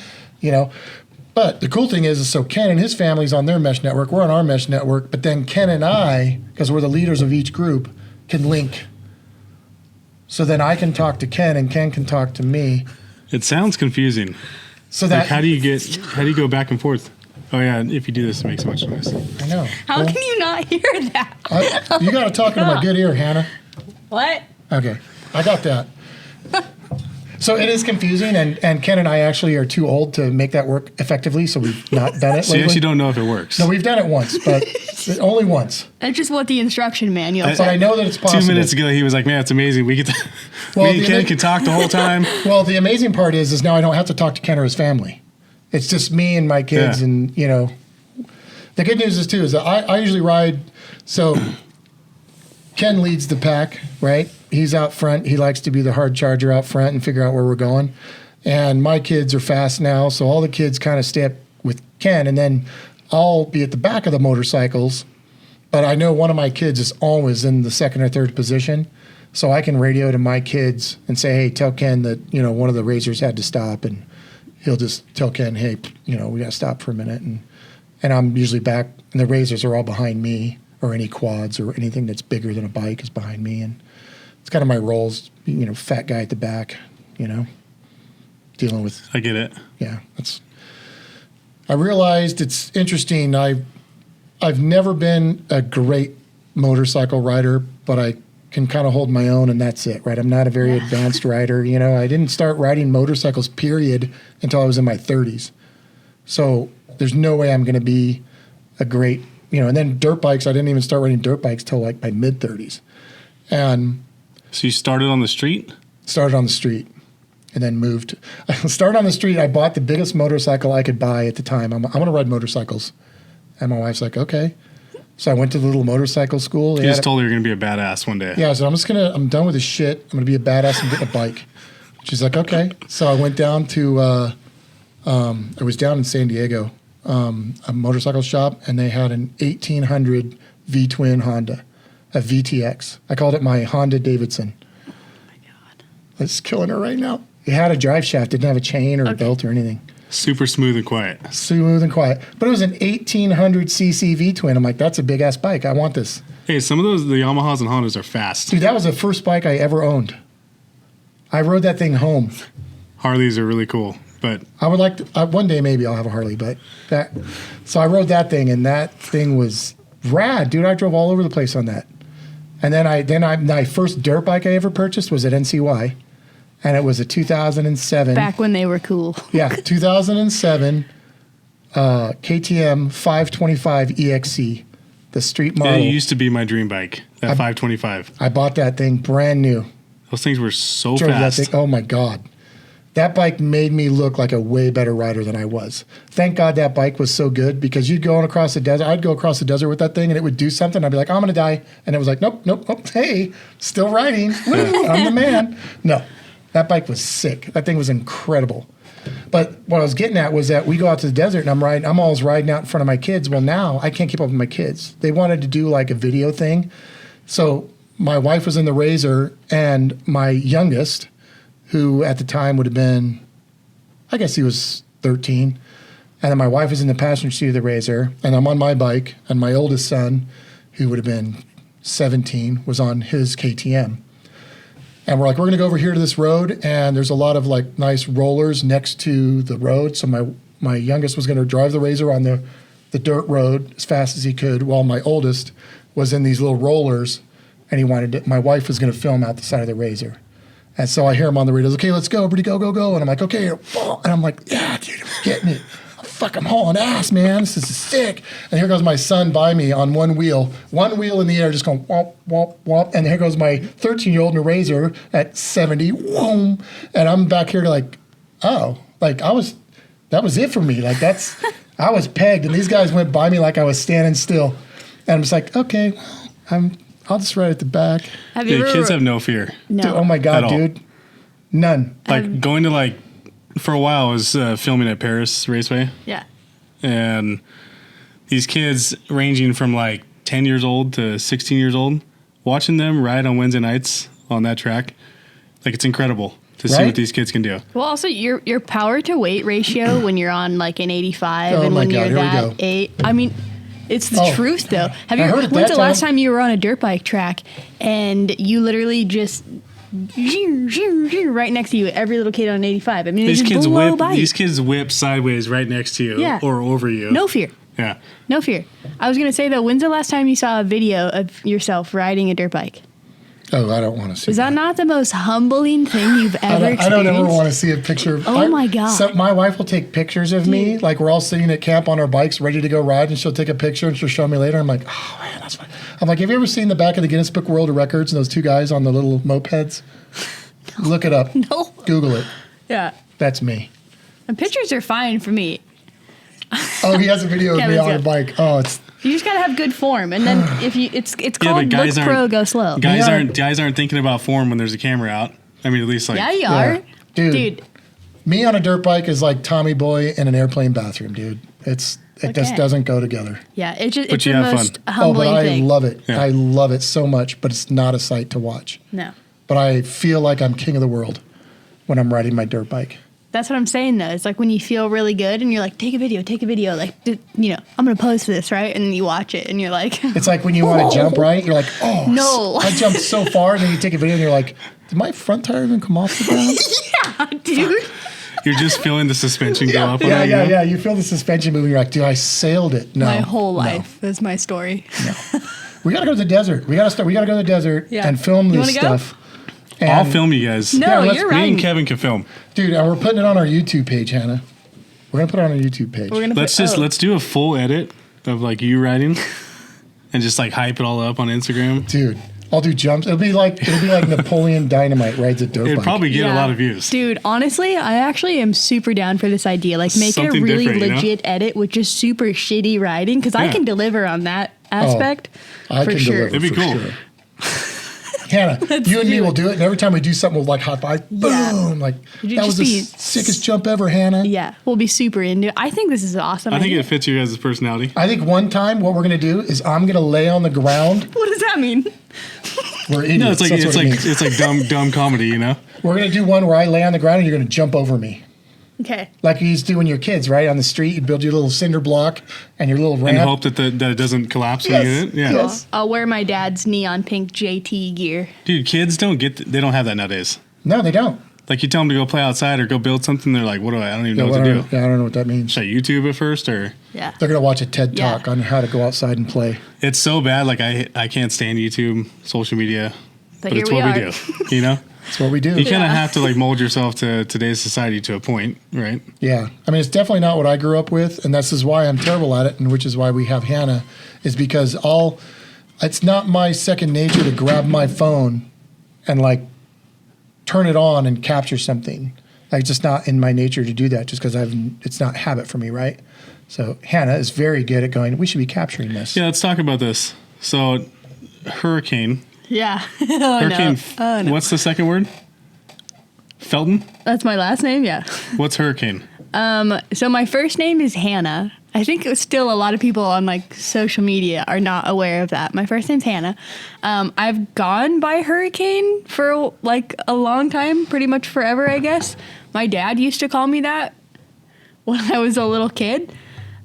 But the cool thing is so Ken and his family's on their mesh network. We're on our mesh network. But then Ken and I, because we're the leaders of each group, can link. So then I can talk to Ken and Ken can talk to me. It sounds confusing. So that Like, how do you go back and forth? Oh yeah, if you do this, it makes so much noise. I know. How can you not hear that? You got to talk into my good ear, Hannah. What? Okay, I got that. So it is confusing, and Ken and I actually are too old to make that work effectively, so we've not done it So you lately. actually don't know if it works. No, we've done it once, but only once. That's just what the instruction manual But said. I know that it's possible. 2 minutes ago, he was like, "Man, it's amazing. We get to, Well, me and Ken can talk the whole time." Well, the amazing part is now I don't have to talk to Ken or his family. It's just me and my kids, Yeah. and the good news is too is that I usually ride. So Ken leads the pack, right? He's out front. He likes to be the hard charger out front and figure out where we're going. And my kids are fast now, so all the kids kind of stay up with Ken, and then I'll be at the back of the motorcycles. But I know one of my kids is always in the second or third position, so I can radio to my kids and say, "Hey, tell Ken that one of the racers had to stop," and he'll just tell Ken, "Hey, we got to stop for a minute," and I'm usually back, and the racers are all behind me, or any quads or anything that's bigger than a bike is behind me, and it's kind of my roles, fat guy at the back, dealing with. I get it. Yeah, I realized it's interesting. I've never been a great motorcycle rider, but I can kind of hold my own, and that's it, right? I'm not a very advanced rider. I didn't start riding motorcycles, period, until I was in my 30s. So there's no way I'm going to be a great, and then dirt bikes, I didn't even start riding dirt bikes till like my mid-30s. And So you started on the street? started on the street and then moved. Started on the street. I bought the biggest motorcycle I could buy at the time. I'm going to ride motorcycles. And my wife's like, okay. So I went to the little motorcycle school. You just told her you're going to be a badass one day. Yeah, so I'm done with this shit. I'm going to be a badass and get a bike. She's like, okay. So I went down to, I was down in San Diego, a motorcycle shop, and they had an 1800 V-twin Honda, a VTX. I called it my Honda Davidson. Oh my God. It's killing her right now. It had a drive shaft, didn't have a chain or a belt or anything. Super smooth and quiet. Smooth and quiet. But it was an 1800cc V-twin. I'm like, that's a big-ass bike. I want this. Hey, some of the Yamahas and Hondas are fast. Dude, that was the first bike I ever owned. I rode that thing home. Harleys are really cool, but I would like to, one day maybe I'll have a Harley, but so I rode that thing, and that thing was rad, dude. I drove all over the place on that. And then my first dirt bike I ever purchased was at NCY, and it was a 2007. Back when they were cool. Yeah, 2007 KTM 525 EXC, the street model. it used to be my dream bike, that 525. I bought that thing brand new. Those things were so Drove fast. that thing. Oh my God. That bike made me look like a way better rider than I was. Thank God that bike was so good, because you'd go across the desert. I'd go across the desert with that thing and it would do something. I'd be like, I'm going to die. And it was like, nope. Hey, still riding. Woo, I'm the man. No, that bike was sick. That thing was incredible. But what I was getting at was that we go out to the desert and I'm always riding out in front of my kids. Well, now I can't keep up with my kids. They wanted to do like a video thing. So my wife was in the Razor, and my youngest, who at the time would have been, I guess he was 13. And then my wife was in the passenger seat of the Razor, and I'm on my bike, and my oldest son, who would have been 17, was on his KTM. And we're like, we're going to go over here to this road, and there's a lot of like nice rollers next to the road. So my youngest was going to drive the Razor on the dirt road as fast as he could, while my oldest was in these little rollers, and my wife was going to film out the side of the Razor. And so I hear him on the radio, okay, let's go, everybody go. And I'm like, okay. And I'm like, yeah, dude, I'm getting it. I'm hauling ass, man. This is sick. And here goes my son by me on one wheel in the air, just going womp, womp, womp. And here goes my 13-year-old in a Razor at 70, whoom. And I'm back here like, oh, like that was it for me. Like I was pegged, and these guys went by me like I was standing still. And I'm just like, okay, I'll just ride at the back. Have you ever? Kids have no fear. No. Dude, oh my God, At all. dude. None. Like going to for a while I was filming at Paris Raceway, Yeah. and these kids ranging from like 10 years old to 16 years old, watching them ride on Wednesday nights on that track, like it's incredible to see Right? what these kids can do. Well, also your power to weight ratio when you're on like an 85 Oh and my when God, you're here we that go. 8. I mean, it's the Oh, truth though. Have I you? heard it When's that the last time. time you were on a dirt bike track and you literally just right next to you. Every little kid on 85. I mean, These they just kids blow whip. by. These kids whip sideways right next to you, Yeah. or over you. No fear. Yeah. No fear. I was gonna say though, when's the last time you saw a video of yourself riding a dirt bike? Oh, I don't want to see Is that not the most humbling thing you've ever I experienced? don't ever want to see a picture. Oh my God. So my wife will take pictures of me. Like we're all sitting at camp on our bikes ready to go ride, and she'll take a picture and she'll show me later. I'm like, oh man, that's fine. I'm like, have you ever seen the back of the Guinness Book World of Records and those two guys on the little mopeds? Look it up. No. Google it. Yeah. That's me. And pictures are fine for me. Oh, he has a video of me Kevin's on a got- bike. Oh, it's You just gotta have good form, and then if you, it's called look pro, go slow. Guys Yeah. aren't thinking about form when there's a camera out. I mean, at least like Yeah, you are, Dude. me on a dirt bike is like Tommy Boy in an airplane bathroom, dude. It just Okay. doesn't go together. Yeah, it's just But it's you the have most fun. Oh, but humbling I thing. love it. Yeah. I love it so much, but it's not a sight to watch. No, But I feel like I'm king of the world when I'm riding my dirt bike. that's what I'm saying though. It's like when you feel really good, and you're like, take a video. Like, I'm gonna post this, right? And then you watch it, and you're like, It's like when you want to jump right, you're like, oh, No. I jumped so far, and then you take a video and you're like, did my front tire even come off the ground? dude. you're just feeling the suspension go up. yeah, on yeah, you. yeah. You feel the suspension moving. You're like, dude, I sailed it. No, My whole no. life is my story. We gotta go to the desert. We gotta go to the desert Yeah. and film You this wanna go? stuff. I'll And- film you guys. No, Yeah, let's- you're Me right. and Kevin can film. dude. And we're putting it on our YouTube page, Hannah. We're gonna put it on our YouTube page. We're gonna Let's do a full edit of like you riding, and just like hype it all up on Instagram. Dude, I'll do jumps. It'll be like Napoleon Dynamite rides a dirt It'd bike. probably get a lot of views. Dude, honestly, I actually am super down for this idea. Like, make it a Something really different, you know? legit edit with just super shitty riding, because I Yeah. can deliver on that aspect I for can sure. deliver. It'd be for cool. sure. Hannah, you and me will do it, and every time we do something, we'll like high five, Yeah. boom! Like Would you that was just the be- sickest jump ever, Hannah. Yeah, we'll be super into it. I think this is awesome. I think it fits your guys' personality. I think one time what we're gonna do is I'm gonna lay on the ground. What does that mean? We're idiots. No, it's like That's what it means. it's like dumb comedy, you know. We're gonna do one where I lay on the ground and you're gonna jump over me, Okay. like you used to do when you're kids, right? On the street, you build your little cinder block and your little And ramp. hope that that it doesn't collapse when you Yes, hit it. Yeah. yes. I'll wear my dad's neon pink JT gear. Dude, kids they don't have that nowadays. No, they don't. Like you tell them to go play outside or go build something, they're like, "What do I don't even know what I to don't, do." yeah, I don't know what that means. Should I YouTube it first or? Yeah. They're gonna watch a TED Yeah. talk on how to go outside and play. It's so bad. Like I can't stand YouTube, social media, but here it's we what we are. do. You know, That's what we do. you kind of Yeah. have to like mold yourself to today's society to a point, right? Yeah. I mean, it's definitely not what I grew up with, and this is why I'm terrible at it, and which is why we have Hannah, is because it's not my second nature to grab my phone and like turn it on and capture something. Like, it's just not in my nature to do that just because it's not habit for me, right? So Hannah is very good at going, we should be capturing this. Yeah, let's talk about this. So, hurricane. Yeah. Oh, Hurricane. no. Oh, no. What's the second word? Felton. That's my last name? Yeah. What's hurricane? So my first name is Hannah. I think it's still a lot of people on like social media are not aware of that. My first name's Hannah. I've gone by Hurricane for like a long time, pretty much forever, I guess. My dad used to call me that when I was a little kid.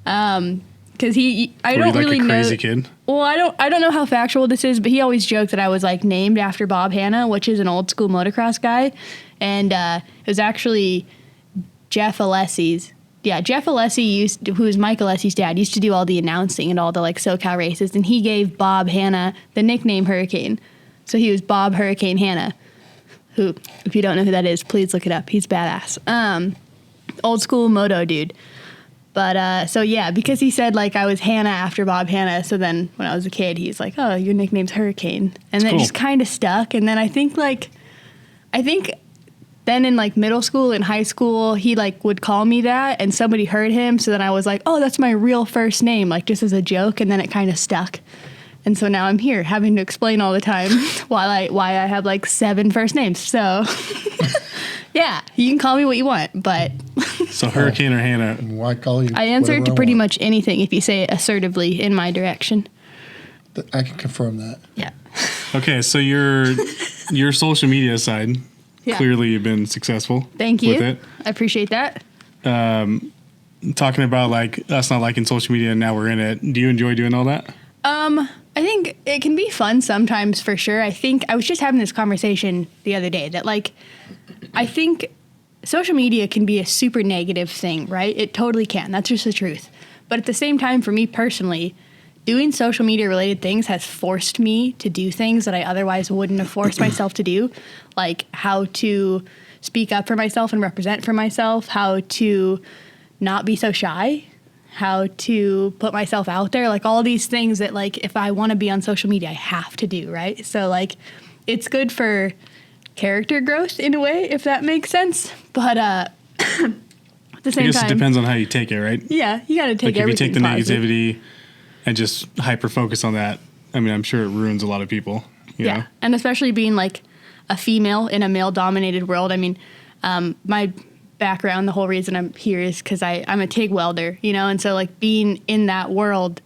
Because I Were you don't like really a crazy know. kid? Well, I don't know how factual this is, but he always joked that I was like named after Bob Hanna, which is an old school motocross guy, and it was actually Jeff Alessi's. Yeah, Jeff Alessi who is Mike Alessi's dad, used to do all the announcing and all the like SoCal races, and he gave Bob Hanna the nickname Hurricane, so he was Bob Hurricane Hanna. Who, if you don't know who that is, please look it up. He's badass. Old school moto dude. But so yeah, because he said like I was Hannah after Bob Hanna, so then when I was a kid, he's like, "Oh, your nickname's Hurricane," and then cool. it just kind of stuck. And then I think then in like middle school and high school, he like would call me that, and somebody heard him, so then I was like, "Oh, that's my real first name," like just as a joke, and then it kind of stuck. And so now I'm here having to explain all the time why I have like 7 first names. So yeah, you can call me what you want, but So hurricane or Hannah? Why call you? I answer whatever to I pretty want. much anything if you say it assertively in my direction. I can confirm that. Yeah. Okay, so your social media side, Yeah. clearly you've been successful. Thank you. With it. I appreciate that. Talking about like us not liking social media and now we're in it. Do you enjoy doing all that? I think it can be fun sometimes for sure. I think I was just having this conversation the other day that like, I think social media can be a super negative thing, right? It totally can. That's just the truth. But at the same time, for me personally, doing social media related things has forced me to do things that I otherwise wouldn't have forced myself to do, like how to speak up for myself and represent for myself, how to not be so shy, how to put myself out there, like all these things that like if I want to be on social media, I have to do, right? So like it's good for character growth in a way, if that makes sense. But at the same I guess time, it depends on how you take it, right? yeah, you got to take Like if you everything take the positive. negativity and just hyper focus on that, I mean, I'm sure it ruins a lot of people. You know? And especially being like a female in a male-dominated world. I mean, my background, the whole reason I'm here is because I'm a TIG welder, you know, and so like being in that world,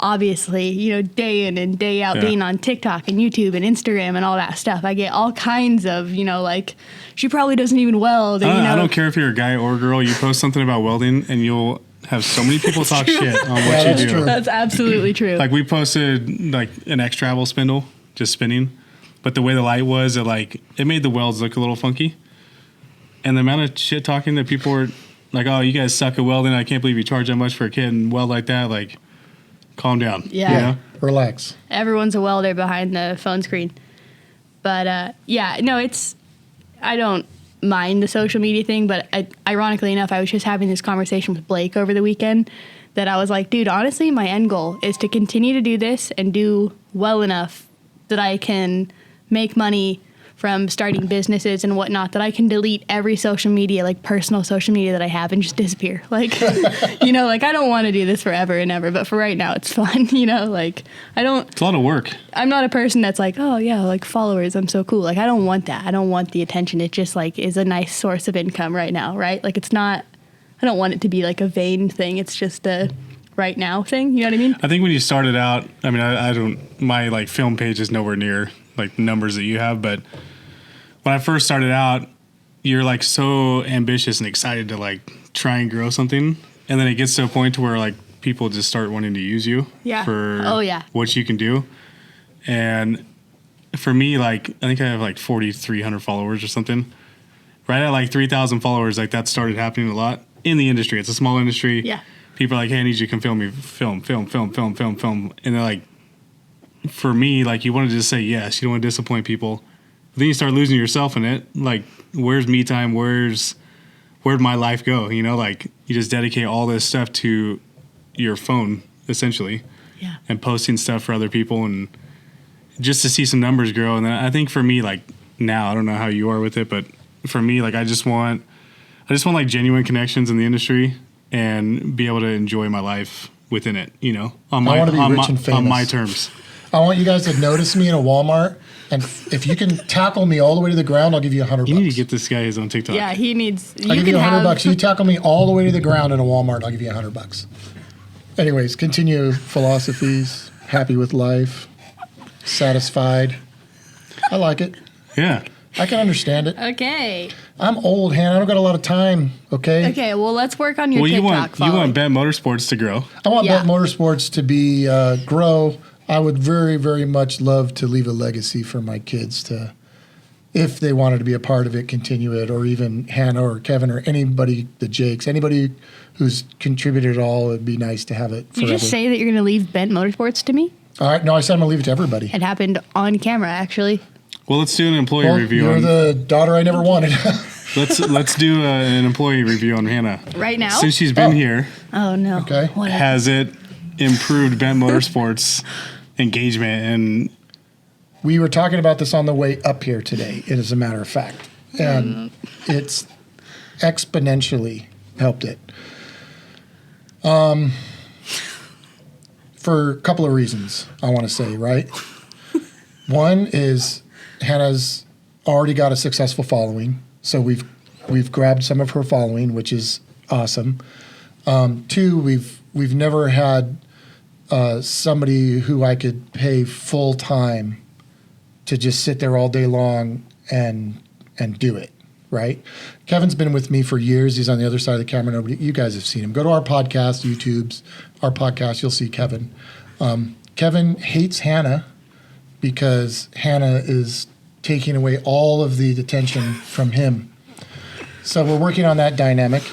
obviously, you know, day in and day out, being on TikTok and YouTube and Instagram and all that stuff, I get all kinds of, you know, like she probably doesn't even weld. Or, you know, I don't care if you're a guy or a girl. You post something about welding, and you'll have so many people talk shit on what you that's do. true. That's absolutely true. Like we posted like an X travel spindle just spinning, but the way the light was, it made the welds look a little funky. And the amount of shit talking that people were like, "Oh, you guys suck at welding. I can't believe you charge that much for a kid and weld like that." Like, calm down. Yeah. You know? Relax. Everyone's a welder behind the phone screen. But yeah, no, I don't mind the social media thing, but ironically enough, I was just having this conversation with Blake over the weekend that I was like, dude, honestly, my end goal is to continue to do this and do well enough that I can make money from starting businesses and whatnot, that I can delete every social media, like personal social media that I have and just disappear. Like, you know, like I don't want to do this forever and ever, but for right now it's fun, you know, like It's a lot of work. I'm not a person that's like, oh yeah, like followers, I'm so cool. Like I don't want that. I don't want the attention. It just like is a nice source of income right now, right? Like it's not, I don't want it to be like a vain thing. It's just a right now thing. You know what I mean? I think when you started out, I mean, I don't, my like film page is nowhere near like the numbers that you have, but when I first started out, you're like so ambitious and excited to like try and grow something. And then it gets to a point to where like people just start wanting to use you for what you can do. And for me, like, I think I have like 4,300 followers or something. Right at like 3,000 followers, like that started happening a lot in the industry. It's a small industry. Yeah. People are like, hey, I need you to come film me, film. And they're like, for me, like you want to just say yes. You don't want to disappoint people. But then you start losing yourself in it. Like, where's me time? Where'd my life go? You know, like you just dedicate all this stuff to your phone, essentially. Yeah. And posting stuff for other people and just to see some numbers grow. And then I think for me, like now, I don't know how you are with it, but for me, like I just want like genuine connections in the industry and be able to enjoy my life within it, you know, on my terms. I want you guys to notice me in a Walmart, and if you can tackle me all the way to the ground, I'll give you $100. You need to get this guy his own TikTok. Yeah, he needs. I'll give you $100. You tackle me all the way to the ground in a Walmart, I'll give you $100. Anyways, continue philosophies. Happy with life, satisfied. I like it. Yeah. I can understand it. Okay. I'm old, Hannah. I don't got a lot of time. Okay. Okay. Well, let's work on your TikTok you following. want Bent Motorsports to grow. I want Bent Motorsports to be grow. I would very, very much love to leave a legacy for my kids to, if they wanted to be a part of it, continue it, or even Hannah or Kevin or anybody, the Jakes, anybody who's contributed at all. It'd be nice to have it forever. Did you just say that you're going to leave Bent Motorsports to me? All right. No, I said I'm going to leave it to everybody. It happened on camera, actually. Well, let's do an employee review. You're the daughter I never wanted. Let's do an employee review on Hannah. Right now? Since she's been here. Oh, no. Okay. Whatever. Has it improved Bent Motorsports engagement? And we were talking about this on the way up here today, as a matter of fact. And it's exponentially helped it. For a couple of reasons, I want to say, right? One is Hannah's already got a successful following, so we've grabbed some of her following, which is awesome. Two, we've never had somebody who I could pay full time to just sit there all day long and do it, right? Kevin's been with me for years. He's on the other side of the camera. You guys have seen him. Go to our podcast, our podcast, you'll see Kevin. Kevin hates Hannah because Hannah is taking away all of the attention from him. So we're working on that dynamic.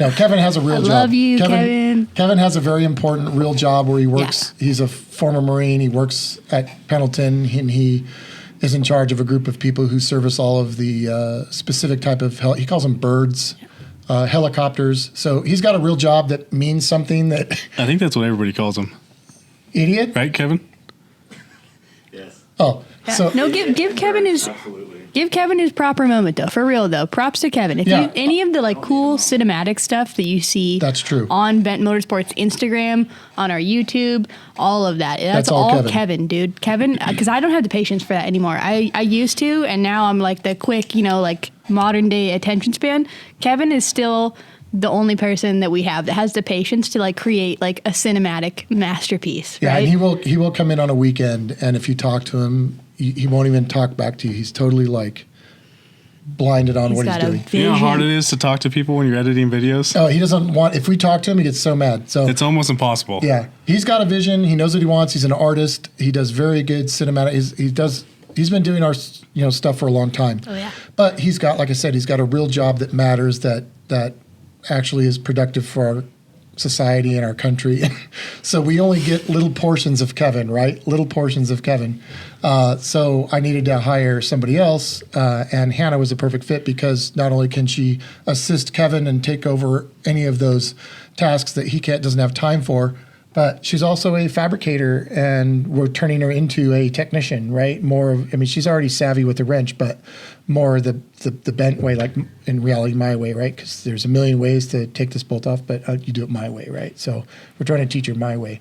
No, Kevin has a real job. Love you, Kevin. Kevin has a very important real job where he works. Yeah. He's a former Marine. He works at Pendleton, and he is in charge of a group of people who service all of the specific type of, he calls them birds, helicopters. So he's got a real job that means something that... I think that's what everybody calls him. Idiot? Right, Kevin? Yes. Oh, Yeah. so... No, give Kevin his... Absolutely. Give Kevin his proper moment, though. For real, though. Props to Kevin. If Yeah. you, any of the like cool cinematic stuff that you see, That's true. on Bent Motorsports Instagram, on our YouTube, all of that. That's all all Kevin. Kevin, dude. Kevin, because I don't have the patience for that anymore. I used to, and now I'm like the quick, like modern day attention span. Kevin is still the only person that we have that has the patience to like create like a cinematic masterpiece. Yeah, right? and he will come in on a weekend, and if you talk to him, he won't even talk back to you. He's totally like blinded on what he's got a doing. vision. You know how hard it is to talk to people when you're editing videos? Oh, he doesn't want. If we talk to him, he gets so mad. So It's almost impossible. yeah, he's got a vision. He knows what he wants. He's an artist. He does very good cinematic. He's been doing our stuff for a long time. Oh, yeah. But he's got, like I said, he's got a real job that matters. That actually is productive for our society and our country. So we only get little portions of Kevin, right? Little portions of Kevin. So I needed to hire somebody else, and Hannah was a perfect fit because not only can she assist Kevin and take over any of those tasks that he doesn't have time for, but she's also a fabricator, and we're turning her into a technician, right? She's already savvy with the wrench, but more the bent way, like in reality, my way, right? Because there's a million ways to take this bolt off, but you do it my way, right? So we're trying to teach her my way.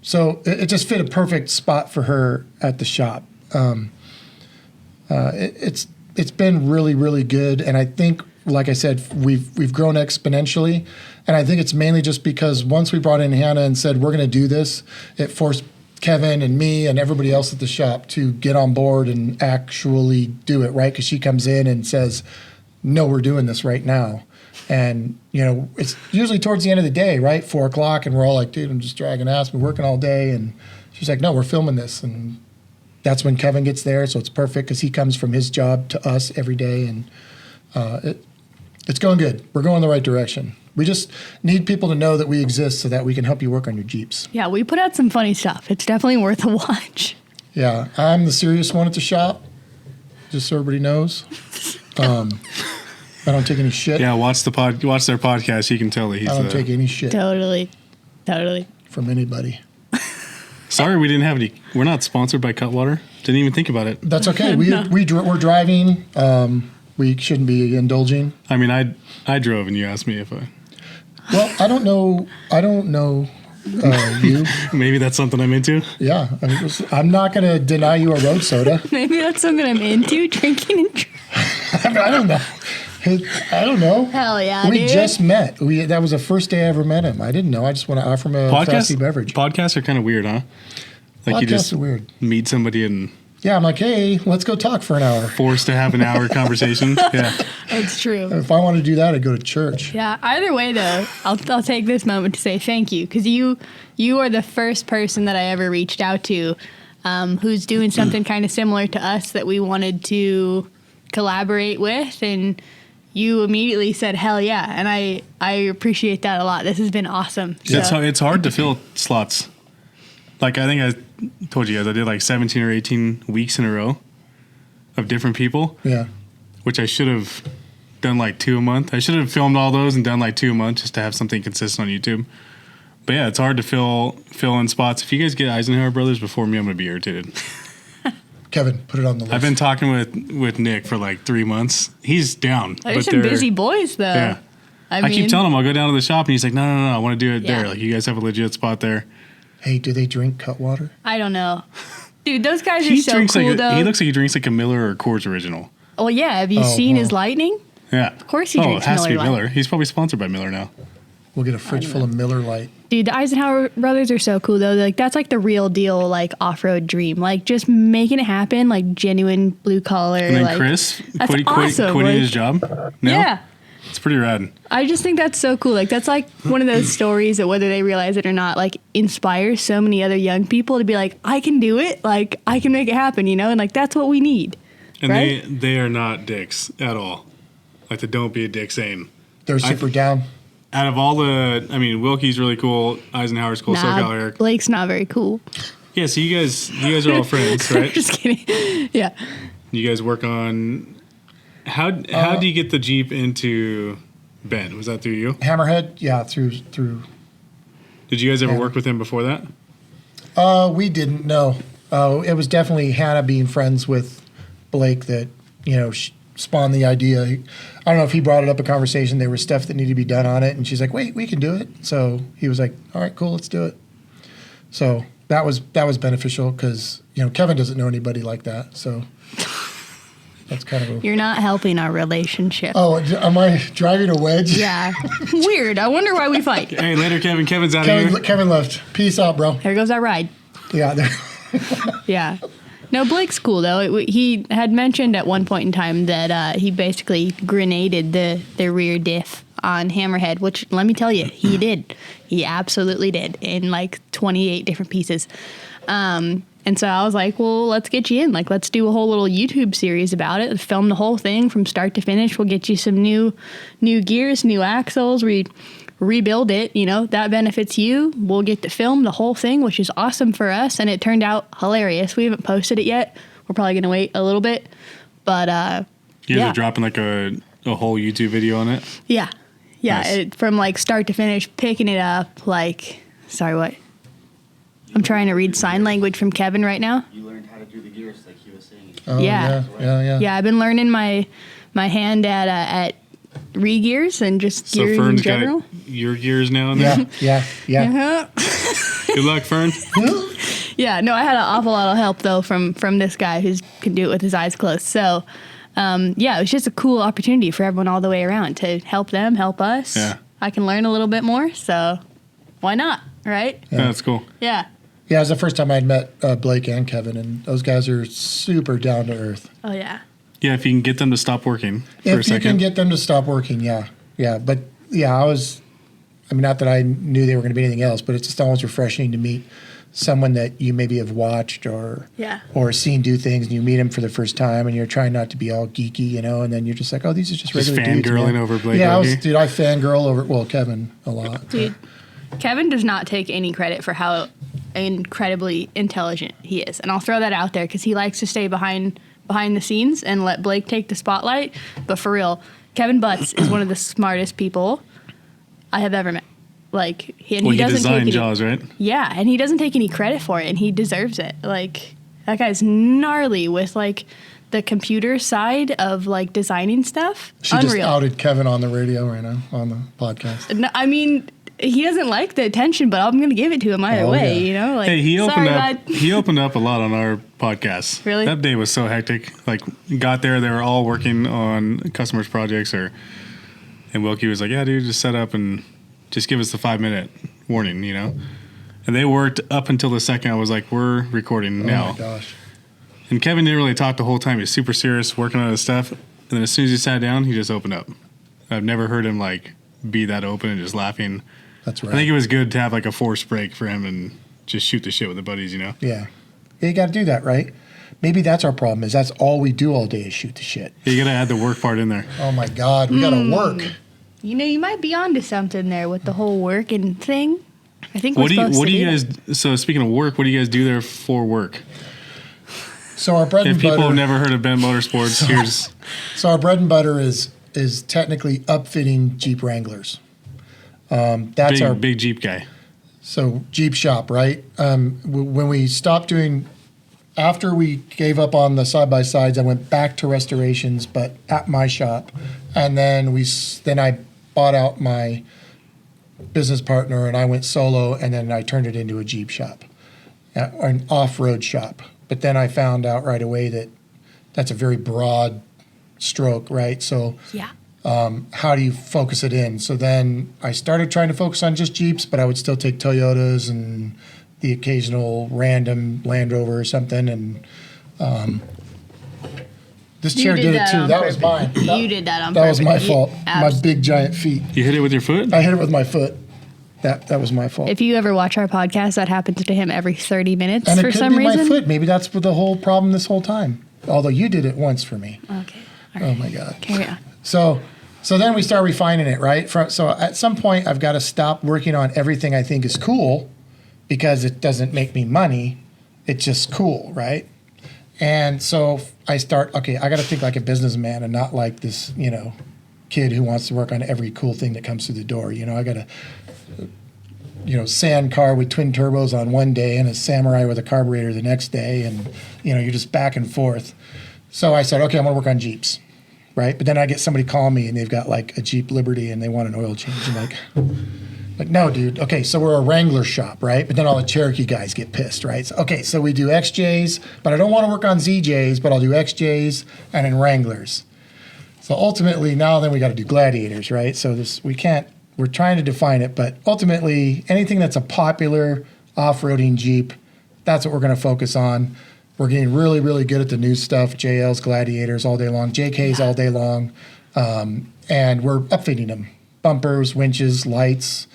So it just fit a perfect spot for her at the shop. It's been really, really good, and I think, like I said, we've grown exponentially, and I think it's mainly just because once we brought in Hannah and said we're going to do this, it forced Kevin and me and everybody else at the shop to get on board and actually do it, right? Because she comes in and says, "No, we're doing this right now," and it's usually towards the end of the day, right, 4:00, and we're all like, "Dude, I'm just dragging ass, been working all day," and she's like, "No, we're filming this," and that's when Kevin gets there, so it's perfect because he comes from his job to us every day, and it's going good. We're going the right direction. We just need people to know that we exist so that we can help you work on your Jeeps. Yeah, we put out some funny stuff. It's definitely worth a watch. Yeah, I'm the serious one at the shop, just so everybody knows. I don't take any shit. Yeah, watch their podcast. You can tell that he's. I don't take any shit Totally. from anybody. Sorry, we didn't have any. We're not sponsored by Cutwater. Didn't even think about it. That's okay. We're driving. We shouldn't be indulging. I mean, I drove, and you asked me if I. Well, I don't know. You. Maybe that's something I'm into. Yeah, I'm not going to deny you a road soda. Maybe that's something I'm into, drinking and I don't know. I don't know. Hell yeah, We dude. just met. That was the first day I ever met him. I didn't know. I just want to offer him a frosty beverage. Podcasts are kind of weird, huh? Like you Podcasts just are weird. meet somebody and Yeah, I'm like, hey, let's go talk for an hour. forced to have an hour conversation. Yeah. It's true. If I want to do that, I'd go to church. Yeah. Either way, though, I'll take this moment to say thank you because you are the first person that I ever reached out to, who's doing something kind of similar to us that we wanted to collaborate with, and you immediately said hell yeah, and I appreciate that a lot. This has been awesome. It's hard to fill slots. Like I think I told you guys, I did like 17 or 18 weeks in a row of different people. Yeah. Which I should have done like 2 a month. I should have filmed all those and done like 2 a month just to have something consistent on YouTube. But yeah, it's hard to fill in spots. If you guys get Eisenhower Brothers before me, I'm gonna be irritated. Kevin, put it on the list. I've been talking with Nick for like 3 months. He's down. There's some busy boys though. Yeah. I keep telling him I'll go down to the shop, and he's like, no, I want to do it there. Like you guys have a legit spot there. Hey, do they drink Cutwater? I don't know. Dude, those guys are so cool though. He looks like he drinks like a Miller or a Coors Original. Well, yeah. Have you seen his Lightning? Yeah. Of course he drinks it has to be Miller Lite. Miller. He's probably sponsored by Miller now. We'll get a fridge full of Miller Lite. Dude, the Eisenhower brothers are so cool though. Like that's like the real deal, like off-road dream. Like just making it happen, like genuine blue collar. And then like, Chris that's quitting awesome. quitting Like, his job. No? Yeah. It's pretty rad. I just think that's so cool. Like, that's like one of those stories that, whether they realize it or not, like, inspires so many other young people to be like, I can do it. Like, I can make it happen, you know? And, like, that's what we need. And right? they are not dicks at all. Like the don't be a dick saying. They're super down. Out of all Wilkie's really cool. Eisenhower's cool. SoCal Eric. Blake's not very cool. Yeah, so you guys are all friends, right? Just kidding. Yeah. You guys work on... How do you get the Jeep into Ben? Was that through you? Hammerhead, yeah, through. Did you guys ever Yeah. work with him before that? We didn't know. It was definitely Hannah being friends with Blake that, spawned the idea. I don't know if he brought it up a conversation. There was stuff that needed to be done on it, and she's like, "Wait, we can do it." So he was like, "All right, cool, let's do it." So that was beneficial because Kevin doesn't know anybody like that. So that's kind of You're not helping our relationship. Oh, am I driving a wedge? Yeah. Weird. I wonder why we fight. Hey, later, Kevin. Kevin's out of here. Kevin left. Peace out, bro. There goes our ride. Yeah. Yeah. No, Blake's cool, though. He had mentioned at one point in time that he basically grenaded the rear diff on Hammerhead, which, let me tell you, he did. He absolutely did, in like 28 different pieces. And so I was like, well, let's get you in. Like, let's do a whole little YouTube series about it. Film the whole thing from start to finish. We'll get you some new gears, new axles. Rebuild it, that benefits you. We'll get to film the whole thing, which is awesome for us. And it turned out hilarious. We haven't posted it yet. We're probably going to wait a little bit. But, you guys are dropping like a whole YouTube video on it? Yeah. Yeah. Nice. From like start to finish, picking it up. Like, sorry, what? I'm trying to read sign language from Kevin right now. You learned how to do the gears like he was saying. Oh, Yeah. Yeah. Yeah, I've been learning my hand at re-gears and just So gearing Fern's in general. got your gears now in there? Yeah. Uh-huh. Good luck, Fern. Yeah, no, I had an awful lot of help though from this guy who can do it with his eyes closed. So, yeah, it was just a cool opportunity for everyone all the way around to help them, help us. Yeah. I can learn a little bit more, so why not, right? Yeah, that's cool. Yeah. Yeah, it was the first time I'd met Blake and Kevin, and those guys are super down to earth. Oh yeah. Yeah, if you can get them to stop working for a If you second. can get them to stop working, yeah. But yeah, not that I knew they were going to be anything else, but it's just always refreshing to meet someone that you maybe have watched or seen do things, and you meet them for the first time, and you're trying not to be all geeky, and then you're just like, oh, these are just regular dudes. fangirling over Blake. Yeah, I fangirl over Kevin a lot. Dude, Kevin does not take any credit for how incredibly intelligent he is, and I'll throw that out there because he likes to stay behind the scenes and let Blake take the spotlight. But for real, Kevin Butts is one of the smartest people I have ever met. Like, he doesn't designed take Jaws, right? Yeah, and he doesn't take any credit for it, and he deserves it. Like, that guy's gnarly with like the computer side of like designing stuff. She Unreal. just outed Kevin on the radio right now on the podcast. No, I mean, he doesn't like the attention, but I'm going to give it to him either way. Yeah. Like, Hey, he opened sorry, up. bud. He opened up a lot on our podcast. Really? That day was so hectic. Like, got there, they were all working on customers' projects, and Wilkie was like, "Yeah, dude, just set up and just give us the 5-minute warning," And they worked up until the second I was like, "We're recording now." Oh my gosh. And Kevin didn't really talk the whole time. He was super serious, working on his stuff. And then as soon as he sat down, he just opened up. I've never heard him like be that open and just laughing. That's right. I think it was good to have like a forced break for him and just shoot the shit with the buddies, Yeah, you got to do that, right? Maybe that's our problem. Is that's all we do all day is shoot the shit. You gotta add the work part in there. Oh my God, we got to work. You might be onto something there with the whole working thing. I think we're What supposed do to you do guys? that. So speaking of work, what do you guys do there for work? So our bread If and people butter. have never heard of Ben Motorsports, here's So our bread and butter is technically upfitting Jeep Wranglers. That's our big Jeep guy. So Jeep shop, right? When we stopped doing, after we gave up on the side-by-sides, I went back to restorations, but at my shop. And then I bought out my business partner and I went solo, and then I turned it into a Jeep shop, an off-road shop. But then I found out right away that that's a very broad stroke, right? So Yeah. how do you focus it in? So then I started trying to focus on just Jeeps, but I would still take Toyotas and the occasional random Land Rover or something. And This You chair did it too. on That was purpose. mine. You did that on That purpose. was my fault. My abs- big giant feet. You hit it with your foot? I hit it with my foot. That was my fault. If you ever watch our podcast, that happens to him every 30 minutes And for it could some be reason. my foot. Maybe that's the whole problem this whole time. Although you did it once for me. Okay. All Oh right. my God. Carry on. So then we start refining it, right? So at some point, I've got to stop working on everything I think is cool because it doesn't make me money. It's just cool, right? And so I start, okay, I got to think like a businessman and not like this, kid who wants to work on every cool thing that comes through the door. I got to, sand car with twin turbos on one day and a Samurai with a carburetor the next day. And, you're just back and forth. So I said, okay, I'm going to work on Jeeps. Right. But then I get somebody call me and they've got like a Jeep Liberty and they want an oil change. I'm like, no, dude. Okay. So we're a Wrangler shop. Right. But then all the Cherokee guys get pissed. Right. So, okay. So we do XJs, but I don't want to work on ZJs, but I'll do XJs and then Wranglers. So ultimately now then we got to do Gladiators. Right. So we're trying to define it, but ultimately anything that's a popular off-roading Jeep, that's what we're going to focus on. We're getting really, really good at the new stuff, JLs, Gladiators all day long, JKs all day long, and we're upfitting them. Bumpers, winches, lights,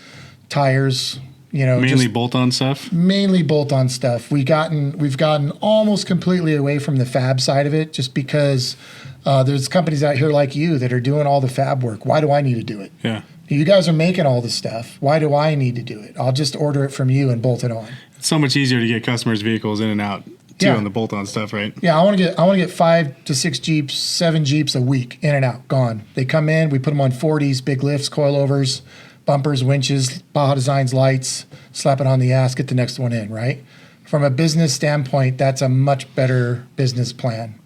tires, Mainly bolt-on stuff? Mainly bolt-on stuff. We've gotten almost completely away from the fab side of it just because there's companies out here like you that are doing all the fab work. Why do I need to do it? Yeah. You guys are making all the stuff. Why do I need to do it? I'll just order it from you and bolt it on. It's so much easier to get customers' vehicles in and out, too, Yeah. on the bolt-on stuff, right? Yeah, I want to get 5 to 6 Jeeps, 7 Jeeps a week, in and out, gone. They come in, we put them on 40s, big lifts, coilovers, bumpers, winches, Baja Designs lights, slap it on the ass, get the next one in, right? From a business standpoint, that's a much better business plan.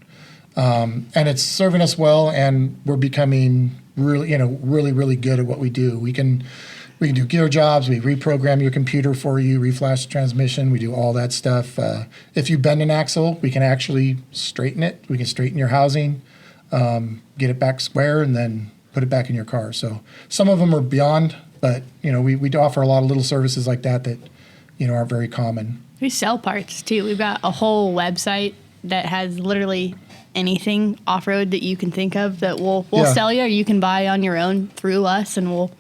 And it's serving us well, and we're becoming really, really good at what we do. We can do gear jobs. We reprogram your computer for you, reflash the transmission. We do all that stuff. If you bend an axle, we can actually straighten it. We can straighten your housing, get it back square, and then put it back in your car. So some of them are beyond, but we do offer a lot of little services like that are very common. We sell parts too. We've got a whole website that has literally anything off-road that you can think of that we'll Yeah. sell you, or you can buy on your own through us, and we'll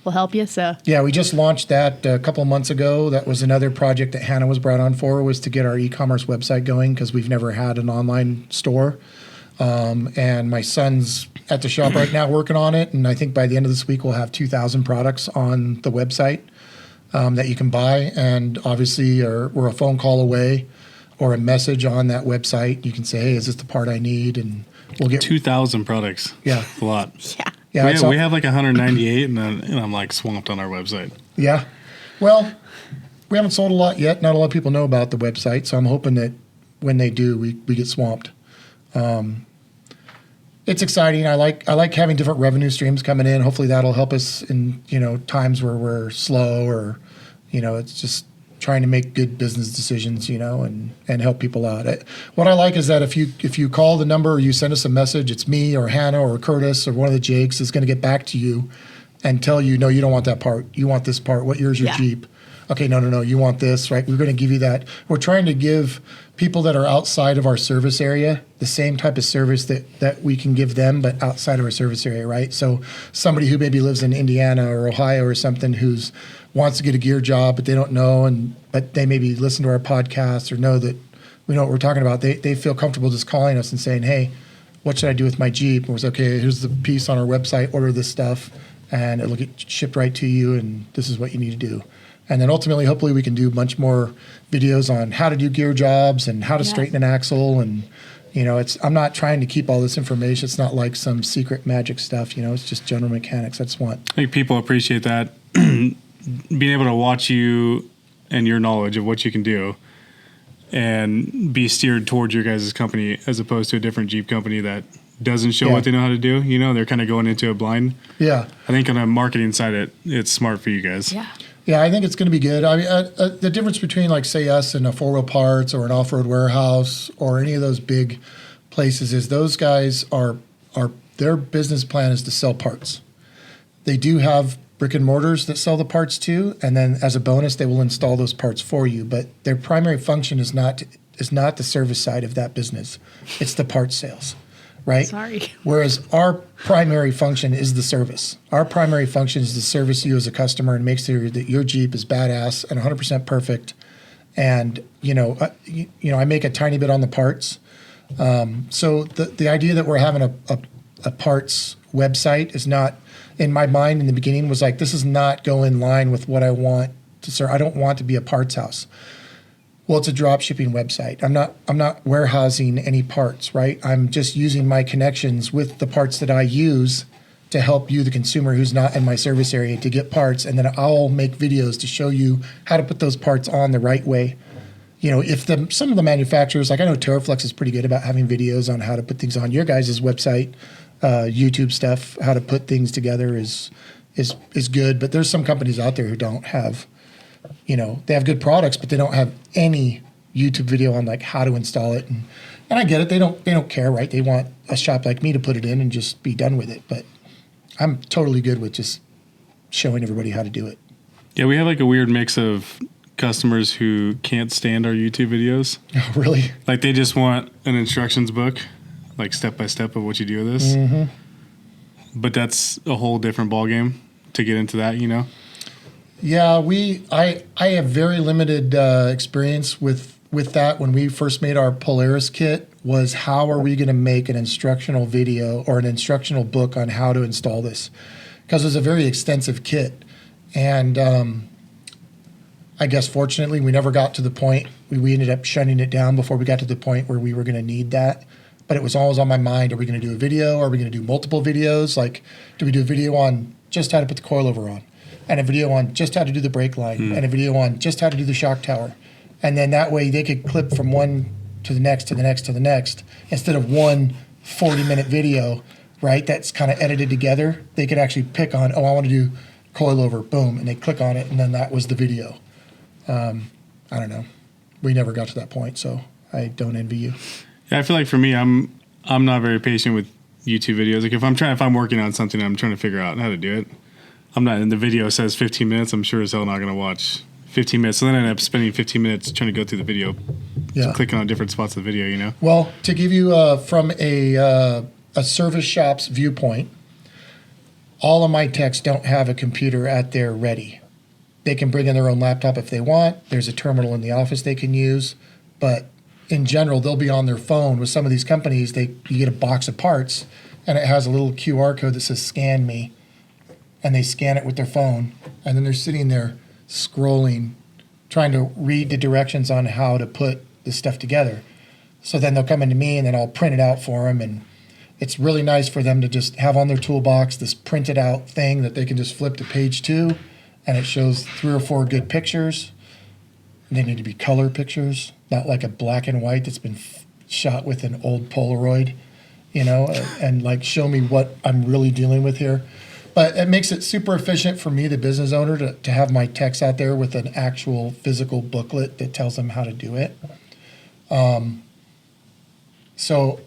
help you. So Yeah, we just launched that a couple of months ago. That was another project that Hannah was brought on for, was to get our e-commerce website going because we've never had an online store. And my son's at the shop right now working on it, and I think by the end of this week we'll have 2,000 products on the website that you can buy. And obviously, we're a phone call away or a message on that website. You can say, hey, is this the part I need? And we'll get 2,000 products. Yeah. That's a lot. yeah. Yeah, We have like 198, and I'm like swamped on our website. Yeah. Well, we haven't sold a lot yet. Not a lot of people know about the website, so I'm hoping that when they do, we get swamped. It's exciting. I like having different revenue streams coming in. Hopefully that'll help us in times where we're slow, or it's just trying to make good business decisions, and help people out. What I like is that if you call the number or you send us a message, it's me or Hannah or Curtis or one of the Jakes is going to get back to you and tell you, no, you don't want that part. You want this part. What year's your Yeah. Jeep? Okay, no, you want this, right? We're going to give you that. We're trying to give people that are outside of our service area the same type of service that we can give them, but outside of our service area, right? So somebody who maybe lives in Indiana or Ohio or something who's wants to get a gear job, but they don't know, but they maybe listen to our podcast or know that we know what we're talking about. They feel comfortable just calling us and saying, hey, what should I do with my Jeep? And we're like, okay, here's the piece on our website, order this stuff, and it'll get shipped right to you, and this is what you need to do. And then ultimately, hopefully, we can do much more videos on how to do gear jobs and how to straighten an axle. And, I'm not trying to keep all this information. It's not like some secret magic stuff, it's just general mechanics. I just want. I think people appreciate that. Being able to watch you and your knowledge of what you can do and be steered towards your guys' company as opposed to a different Jeep company that doesn't show what they know how to do. They're kind of going into it blind. Yeah. I think on a marketing side, it's smart for you guys. Yeah. Yeah, I think it's going to be good. I mean, the difference between, like, say, us and a 4-Wheel Parts or an Off-Road Warehouse or any of those big places is those guys are their business plan is to sell parts. They do have brick and mortars that sell the parts too, and then as a bonus, they will install those parts for you. But their primary function is not the service side of that business. It's the parts sales. right? Sorry. Whereas our primary function is the service. Our primary function is to service you as a customer and make sure that your Jeep is badass and 100% perfect. And I make a tiny bit on the parts. So the idea that we're having a parts website is not, in my mind in the beginning, was like, this is not go in line with what I want to serve. I don't want to be a parts house. Well, it's a drop shipping website. I'm not warehousing any parts, right? I'm just using my connections with the parts that I use to help you, the consumer who's not in my service area, to get parts, and then I'll make videos to show you how to put those parts on the right way. If some of the manufacturers, like I know Terraflex is pretty good about having videos on how to put things on your guys' website, YouTube stuff, how to put things together is good. But there's some companies out there who don't have, they have good products, but they don't have any YouTube video on like how to install it. And I get it. They don't care, right? They want a shop like me to put it in and just be done with it. But I'm totally good with just showing everybody how to do it. Yeah, we have like a weird mix of customers who can't stand our YouTube videos. Oh, really? Like they just want an instructions book, like step by step of what you do with this. Mm-hmm. But that's a whole different ballgame to get into that, Yeah, I have very limited experience with that. When we first made our Polaris kit, was how are we going to make an instructional video or an instructional book on how to install this? Because it was a very extensive kit. And I guess fortunately we never got to the point, we ended up shutting it down before we got to the point where we were going to need that. But it was always on my mind, are we going to do a video? Are we going to do multiple videos? Like, do we do a video on just how to put the coilover on? And a video on just how to do the brake line, and a video on just how to do the shock tower. And then that way they could clip from one to the next, to the next, to the next, instead of one 40-minute video, right, that's kind of edited together. They could actually pick on, I want to do coilover, boom, and they click on it, and then that was the video. I don't know. We never got to that point, so I don't envy you. Yeah, I feel like for me, I'm not very patient with YouTube videos. Like if I'm working on something, I'm trying to figure out how to do it. I'm not, and the video says 15 minutes, I'm sure as hell not going to watch 15 minutes. So then I end up spending 15 minutes trying to go through the video, clicking on different spots of the video, Well, to give you from a service shop's viewpoint, all of my techs don't have a computer at their ready. They can bring in their own laptop if they want. There's a terminal in the office they can use. But in general, they'll be on their phone. With some of these companies, you get a box of parts, and it has a little QR code that says scan me. And they scan it with their phone, and then they're sitting there scrolling, trying to read the directions on how to put the stuff together. So then they'll come into me, and then I'll print it out for them. And it's really nice for them to just have on their toolbox this printed out thing that they can just flip to page 2, and it shows 3 or 4 good pictures. And they need to be color pictures, not like a black and white that's been shot with an old Polaroid, and like show me what I'm really dealing with here. But it makes it super efficient for me, the business owner, to have my techs out there with an actual physical booklet that tells them how to do it. So,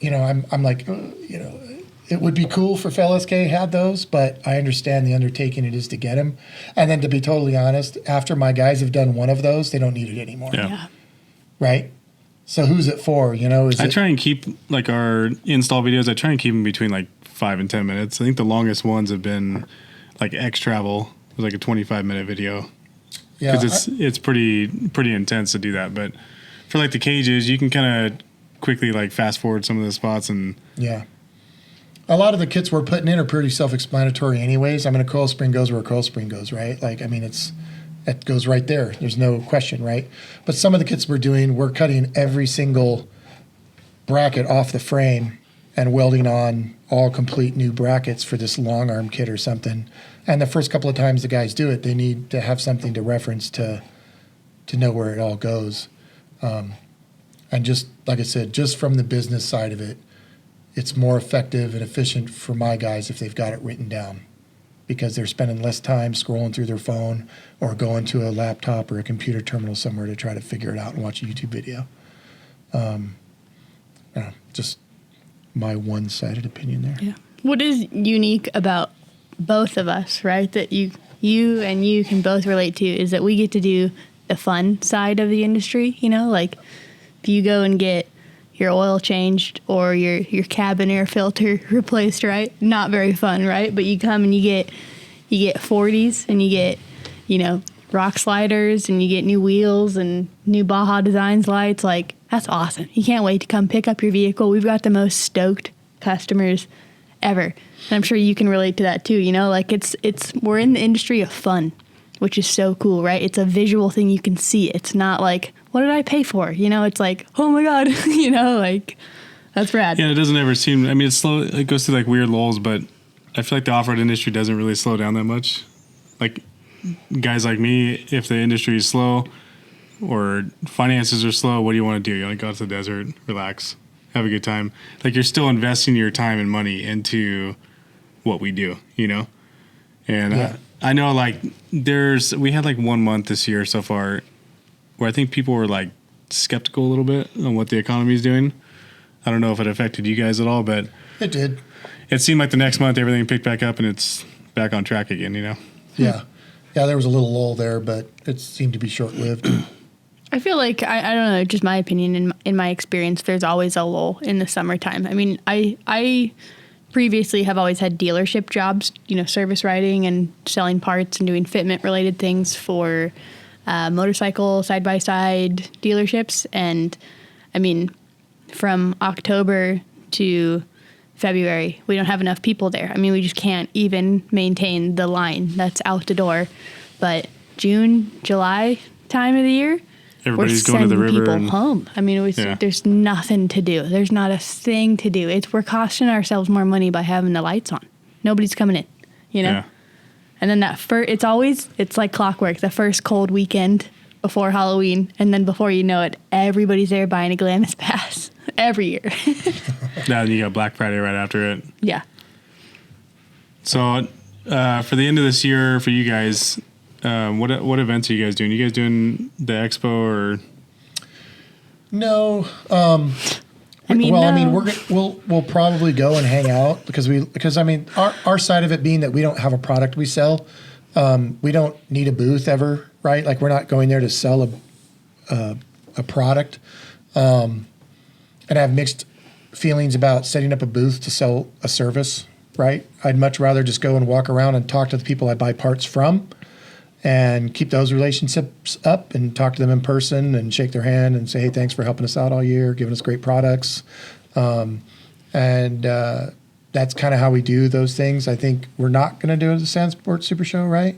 I'm like, it would be cool if LSK had those, but I understand the undertaking it is to get them. And then to be totally honest, after my guys have done one of those, they don't need it anymore. Yeah. Right? So who's it for? I try and keep like our install videos, I try and keep them between like 5 and 10 minutes. I think the longest ones have been like X Travel. It was like a 25-minute video. Yeah, because it's pretty intense to do that. But for like the cages, you can kind of quickly like fast forward some of the spots and a lot of the kits we're putting in are pretty self-explanatory anyways. I mean, a coil spring goes where a coil spring goes, right? Like, I mean, it goes right there. There's no question, right? But some of the kits we're doing, we're cutting every single bracket off the frame and welding on all complete new brackets for this long arm kit or something. And the first couple of times the guys do it, they need to have something to reference to know where it all goes. And just like I said, just from the business side of it, it's more effective and efficient for my guys if they've got it written down, because they're spending less time scrolling through their phone or going to a laptop or a computer terminal somewhere to try to figure it out and watch a YouTube video. Just my one-sided opinion there. Yeah. What is unique about both of us, right, that you can both relate to, is that we get to do the fun side of the industry, like if you go and get, your oil changed or your cabin air filter replaced, right? Not very fun, right? But you come and you get 40s and you get, rock sliders and you get new wheels and new Baja Designs lights. Like, that's awesome. You can't wait to come pick up your vehicle. We've got the most stoked customers ever. And I'm sure you can relate to that too, like we're in the industry of fun, which is so cool, right? It's a visual thing you can see. It's not like, what did I pay for? It's like, oh my God, like that's rad. Yeah, it doesn't ever seem, I mean, it's slow. It goes through like weird lulls, but I feel like the off-road industry doesn't really slow down that much. Like guys like me, if the industry is slow or finances are slow, what do you want to do? You want to go out to the desert, relax, have a good time. Like you're still investing your time and money into what we do, And Yeah. I know like we had like 1 month this year so far where I think people were like skeptical a little bit on what the economy is doing. I don't know if it affected you guys at all, but It did. it seemed like the next month everything picked back up and it's back on track again, Yeah. Yeah, there was a little lull there, but it seemed to be short-lived. I feel like, I don't know, just my opinion, in my experience, there's always a lull in the summertime. I mean, I previously have always had dealership jobs, service writing and selling parts and doing fitment related things for motorcycle side-by-side dealerships. And I mean, from October to February, we don't have enough people there. I mean, we just can't even maintain the line that's out the door. But June, July time of the year, Everybody's we're going to the sending river. people And, home. I mean, there's nothing to do. There's not a thing to do. We're costing ourselves more money by having the lights on. Nobody's coming in, Yeah. And then it's like clockwork. The first cold weekend before Halloween, and then before you know it, everybody's there buying a Glamis pass every year. Now you got Black Friday right after it. Yeah. So for the end of this year, for you guys, what events are you guys doing? You guys doing the expo or? No. I mean, we'll probably go and hang out because I mean, our side of it being that we don't have a product we sell, we don't need a booth ever, right? Like we're not going there to sell a product, and I have mixed feelings about setting up a booth to sell a service, right? I'd much rather just go and walk around and talk to the people I buy parts from and keep those relationships up and talk to them in person and shake their hand and say, hey, thanks for helping us out all year, giving us great products. That's kind of how we do those things. I think we're not going to do the Sand Sports Super Show, right?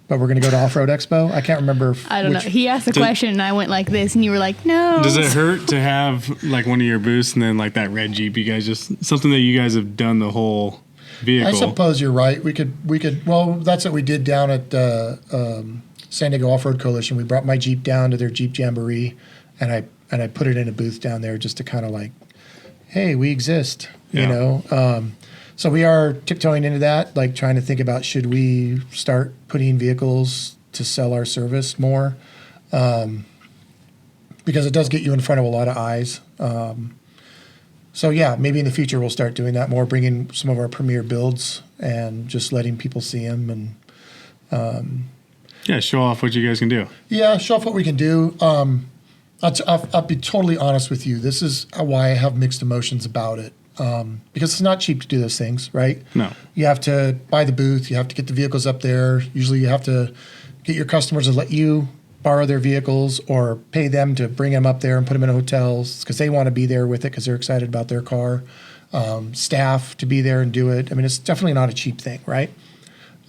But we're going to go to Off-Road Expo. I can't remember. I don't know. He asked a question and I went like this and you were like, no. Does it hurt to have like one of your booths and then like that red Jeep? You guys just something that you guys have done the whole vehicle. I suppose you're right. We could. Well, that's what we did down at San Diego Off-Road Coalition. We brought my Jeep down to their Jeep Jamboree, and I put it in a booth down there just to kind of like, hey, we exist, you know. So we are tiptoeing into that, like trying to think about should we start putting vehicles to sell our service more, because it does get you in front of a lot of eyes. So yeah, maybe in the future we'll start doing that more, bringing some of our premier builds and just letting people see them and show off what you guys can do. yeah, show off what we can do. I'll be totally honest with you. This is why I have mixed emotions about it, because it's not cheap to do those things, right? No. You have to buy the booth. You have to get the vehicles up there. Usually you have to get your customers to let you borrow their vehicles or pay them to bring them up there and put them in hotels because they want to be there with it because they're excited about their car. Staff to be there and do it. I mean, it's definitely not a cheap thing, right?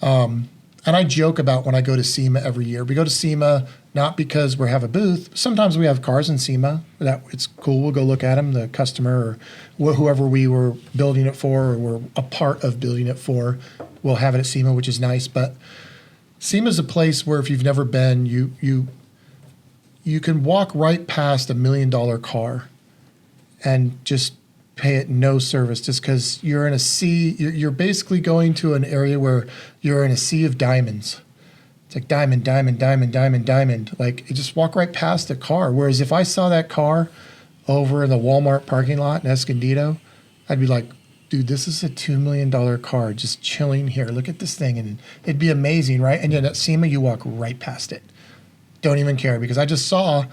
And I joke about when I go to SEMA every year. We go to SEMA not because we have a booth. Sometimes we have cars in SEMA. That it's cool. We'll go look at them. The customer or whoever we were building it for or we're a part of building it for, we'll have it at SEMA, which is nice. But SEMA is a place where if you've never been, you can walk right past $1 million car and just pay it no service just because you're in a sea. You're basically going to an area where you're in a sea of diamonds. It's like diamond, diamond, diamond, diamond, diamond. Like you just walk right past the car. Whereas if I saw that car over in the Walmart parking lot in Escondido, I'd be like, dude, this is a $2 million car just chilling here. Look at this thing. And it'd be amazing, right? And yet at SEMA, you walk right past it. Don't even care because I just saw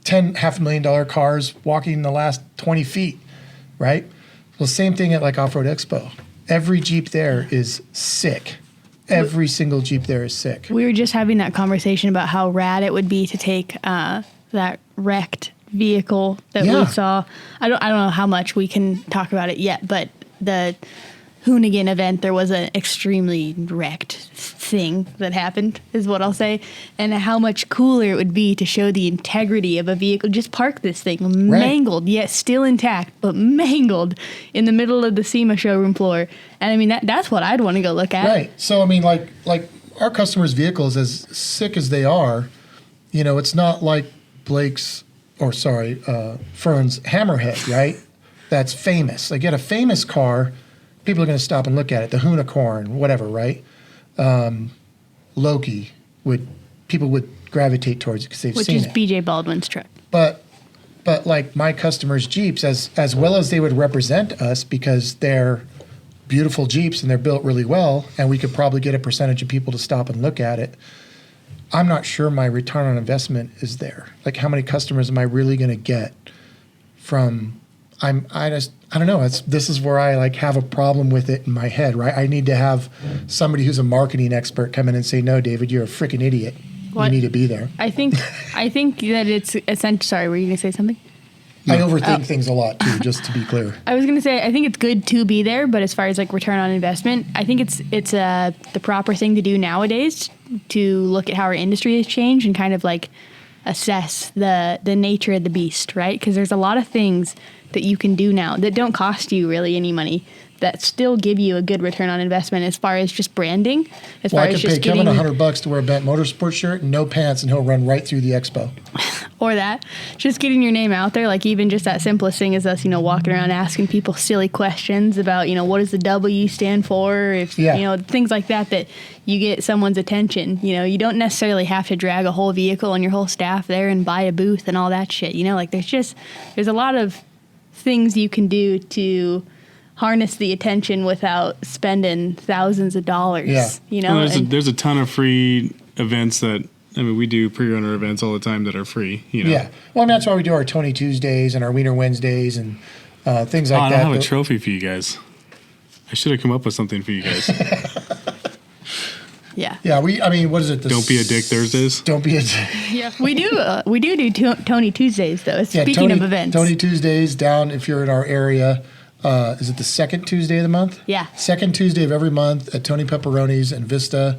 $500,000 cars walking the last 20 feet, right? Well, same thing at like Off-Road Expo. Every Jeep there is sick. Every single Jeep there is sick. We were just having that conversation about how rad it would be to take that wrecked vehicle that we saw. I don't know how much we can talk about it yet, but the Hoonigan event, there was an extremely wrecked thing that happened, is what I'll say, and how much cooler it would be to show the integrity of a vehicle. Just park this thing, mangled, yet still intact, but mangled in the middle of the SEMA showroom floor. And I mean, that's what I'd want to go look at. Right. So, I mean, like our customers' vehicles, as sick as they are, you know, it's not like Fern's Hammerhead, right? That's famous. Like, get a famous car, people are going to stop and look at it. The Hoonicorn, whatever, right? Loki people would gravitate towards it because they've seen it. Which is BJ Baldwin's truck. But like my customers' Jeeps, as well as they would represent us because they're beautiful Jeeps and they're built really well, and we could probably get a percentage of people to stop and look at it. I'm not sure my return on investment is there. Like, how many customers am I really going to get from? I don't know. This is where I like have a problem with it in my head, right? I need to have somebody who's a marketing expert come in and say, "No, David, you're a freaking idiot. You need to be there." I think that it's essential. Sorry, were you going to say something? I overthink things a lot too, just to be clear. I was going to say, I think it's good to be there, but as far as like return on investment, I think it's the proper thing to do nowadays to look at how our industry has changed and kind of like assess the nature of the beast, right? Because there's a lot of things that you can do now that don't cost you really any money that still give you a good return on investment as far as just branding. I could pay Kevin $100 to wear a Bent Motorsports shirt and no pants, and he'll run right through the expo. Or that, just getting your name out there, like even just that simplest thing as us, walking around asking people silly questions about, what does the W stand for? If things like that you get someone's attention. You don't necessarily have to drag a whole vehicle and your whole staff there and buy a booth and all that shit. There's a lot of things you can do to harness the attention without spending thousands of dollars. Well, there's a ton of free events that, we do pre-runner events all the time that are free. Yeah. Well, that's why we do our Tony Tuesdays and our Wiener Wednesdays and things like that. I don't have a trophy for you guys. I should have come up with something for you guys. Yeah. Yeah. What is it? Don't be a dick Thursdays. Don't be a Yeah. We do Tony Tuesdays though. Speaking of events. Tony Tuesdays down if you're in our area. Is it the second Tuesday of the month? Yeah. Second Tuesday of every month at Tony Pepperoni's in Vista.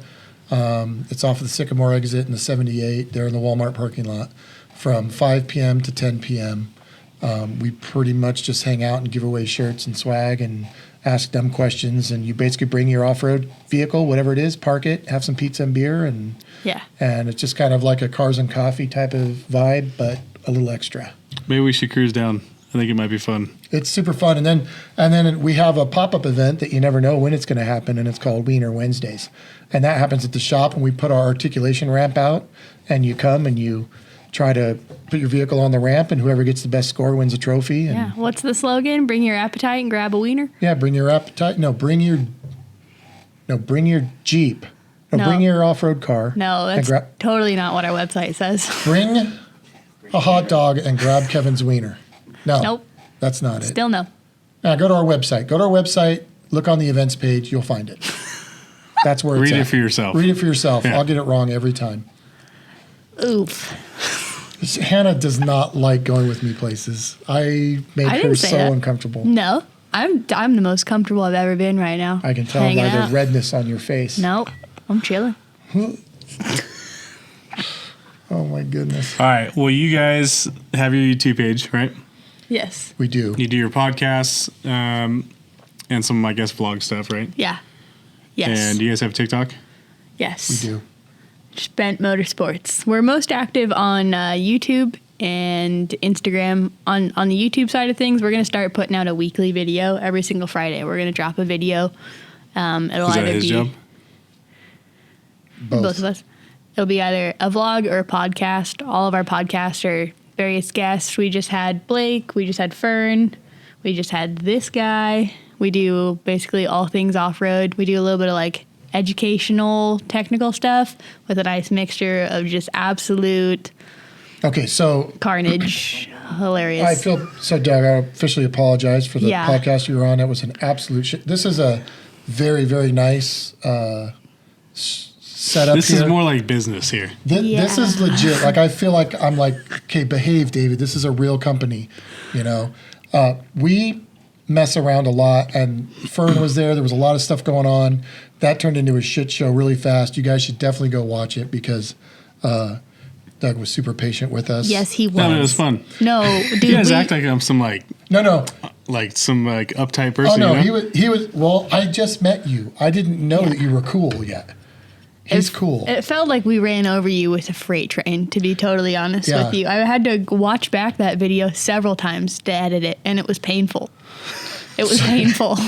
It's off of the Sycamore exit in the 78. They're in the Walmart parking lot from 5 p.m. to 10 p.m. We pretty much just hang out and give away shirts and swag and ask dumb questions. And you basically bring your off-road vehicle, whatever it is, park it, have some pizza and beer. And it's just kind of like a cars and coffee type of vibe, but a little extra. Maybe we should cruise down. I think it might be fun. It's super fun. And then we have a pop-up event that you never know when it's going to happen, and it's called Wiener Wednesdays. And that happens at the shop, and we put our articulation ramp out, and you come and you try to put your vehicle on the ramp, and whoever gets the best score wins a trophy. And What's the slogan? Bring your appetite and grab a wiener? Yeah, bring your appetite. Bring your Jeep. Bring your off-road car. No, that's totally not what our website says. Bring a hot dog and grab Kevin's wiener. No, nope. That's not it. Still no. Now go to our website. Look on the events page. You'll find it. That's where it's at. Read it for yourself. Read it for yourself. Yeah. I'll get it wrong every time. Oof. Hannah does not like going with me places. I made her so uncomfortable. No, I'm the most comfortable I've ever been right now. I can tell by the redness on your face. Nope, I'm chilling. Oh my goodness. All right. Well, you guys have your YouTube page, right? Yes. We do. You do your podcasts and some, I guess, vlog stuff, right? Yeah. Yes. And do you guys have TikTok? Yes. We do. Just Bent Motorsports. We're most active on YouTube and Instagram. On the YouTube side of things, we're going to start putting out a weekly video every single Friday. We're going to drop a video. It'll Is that either his be job? both of us. It'll be either a vlog or a podcast. All of our podcasts are various guests. We just had Blake. We just had Fern. We just had this guy. We do basically all things off-road. We do a little bit of like educational, technical stuff with a nice mixture of just absolute Okay, so Carnage. Hilarious. I feel so, Doug. I officially apologize for the Yeah. podcast you were on. It was an absolute shit. This is a very, very nice setup. This here. is more like business here. This is Yeah. legit. Like I feel like I'm like, okay, behave, David. This is a real company. We mess around a lot, and Fern was there. There was a lot of stuff going on. That turned into a shit show really fast. You guys should definitely go watch it because Doug was super patient with us. Yes, he was. No, it was fun. No, dude. You guys act like I'm some No. some uptight Oh person. no, you know? he was. Well, I just met you. I didn't know that you were cool yet. He's cool. It felt like we ran over you with a freight train, to be totally honest Yeah. with you. I had to watch back that video several times to edit it, and it was painful. It was painful.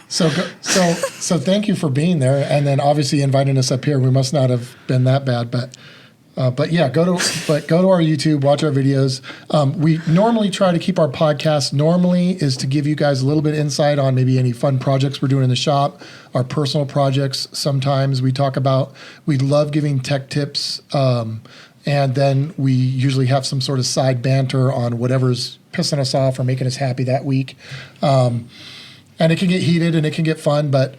So thank you for being there, and then obviously inviting us up here. We must not have been that bad, but yeah, go to our YouTube, watch our videos. We normally try to keep our podcast. Normally is to give you guys a little bit of insight on maybe any fun projects we're doing in the shop, our personal projects. Sometimes we talk about. We love giving tech tips, and then we usually have some sort of side banter on whatever's pissing us off or making us happy that week. And it can get heated and it can get fun, but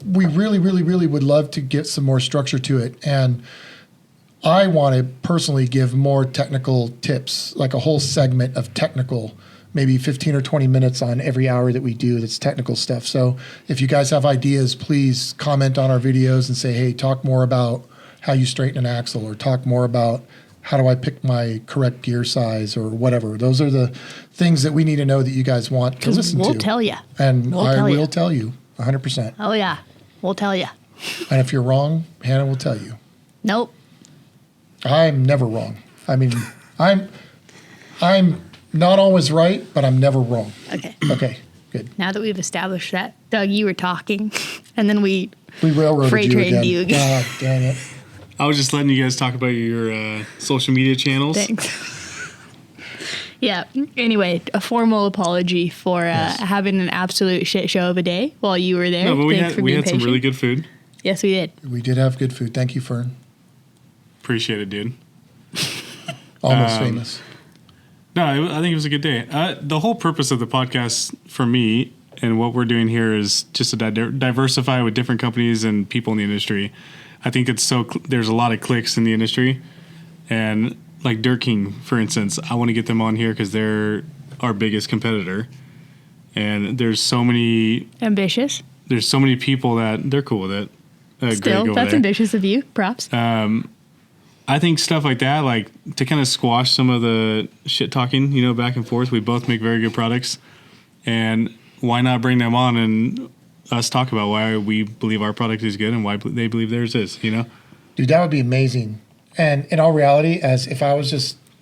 we really, really, really would love to get some more structure to it. And I want to personally give more technical tips, like a whole segment of technical, maybe 15 or 20 minutes on every hour that we do that's technical stuff. So if you guys have ideas, please comment on our videos and say, hey, talk more about how you straighten an axle, or talk more about how do I pick my correct gear size, or whatever. Those are the things that we need to know that you guys want to listen to. We'll tell you. And We'll I tell will ya. tell you 100%. Oh, yeah. We'll tell you. And if you're wrong, Hannah will tell you. Nope. I'm never wrong. I mean, I'm not always right, but I'm never wrong. Okay. Okay, good. Now that we've established that, Doug, you were talking, and then we railroaded freight you trained again. you again. God damn it. I was just letting you guys talk about your social media channels. Thanks. Yeah. Anyway, a formal apology for having an absolute shit show of a day while you were there. No, but we Thanks for had being some patient. really good food. Yes, we did. We did have good food. Thank you, Fern. Appreciate it, dude. Almost famous. No, I think it was a good day. The whole purpose of the podcast for me and what we're doing here is just to diversify with different companies and people in the industry. I think it's there's a lot of cliques in the industry, and like Dirt King, for instance, I want to get them on here because they're our biggest competitor, and there's so many Ambitious. There's so many people that they're cool with it. Greg Still, over that's there. ambitious of you. Props. I think stuff like that, like to kind of squash some of the shit talking, back and forth. We both make very good products, and why not bring them on and us talk about why we believe our product is good and why they believe theirs is, Dude, that would be amazing. And in all reality, as if I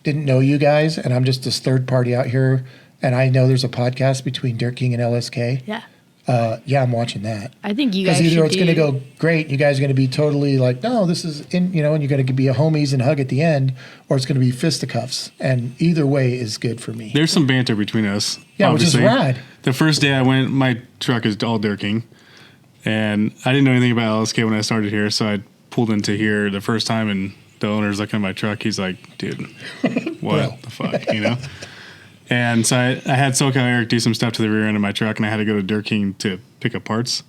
didn't know you guys and I'm just this third party out here and I know there's a podcast between Dirt King and LSK, Yeah. I'm watching that. I think you guys Because either should it's going to go great, you guys are going to be totally like, no, this is and you're going to be a homies and hug at the end, or it's going to be fisticuffs. And either way is good for me. There's some banter between us. Yeah, obviously. which is rad. The first day I went, my truck is all Dirt King, and I didn't know anything about LSK when I started here, so I pulled into here the first time, and the owner's looking at my truck. He's like, dude, what the fuck, And so I had SoCal Eric do some stuff to the rear end of my truck, and I had to go to Dirt King to pick up parts.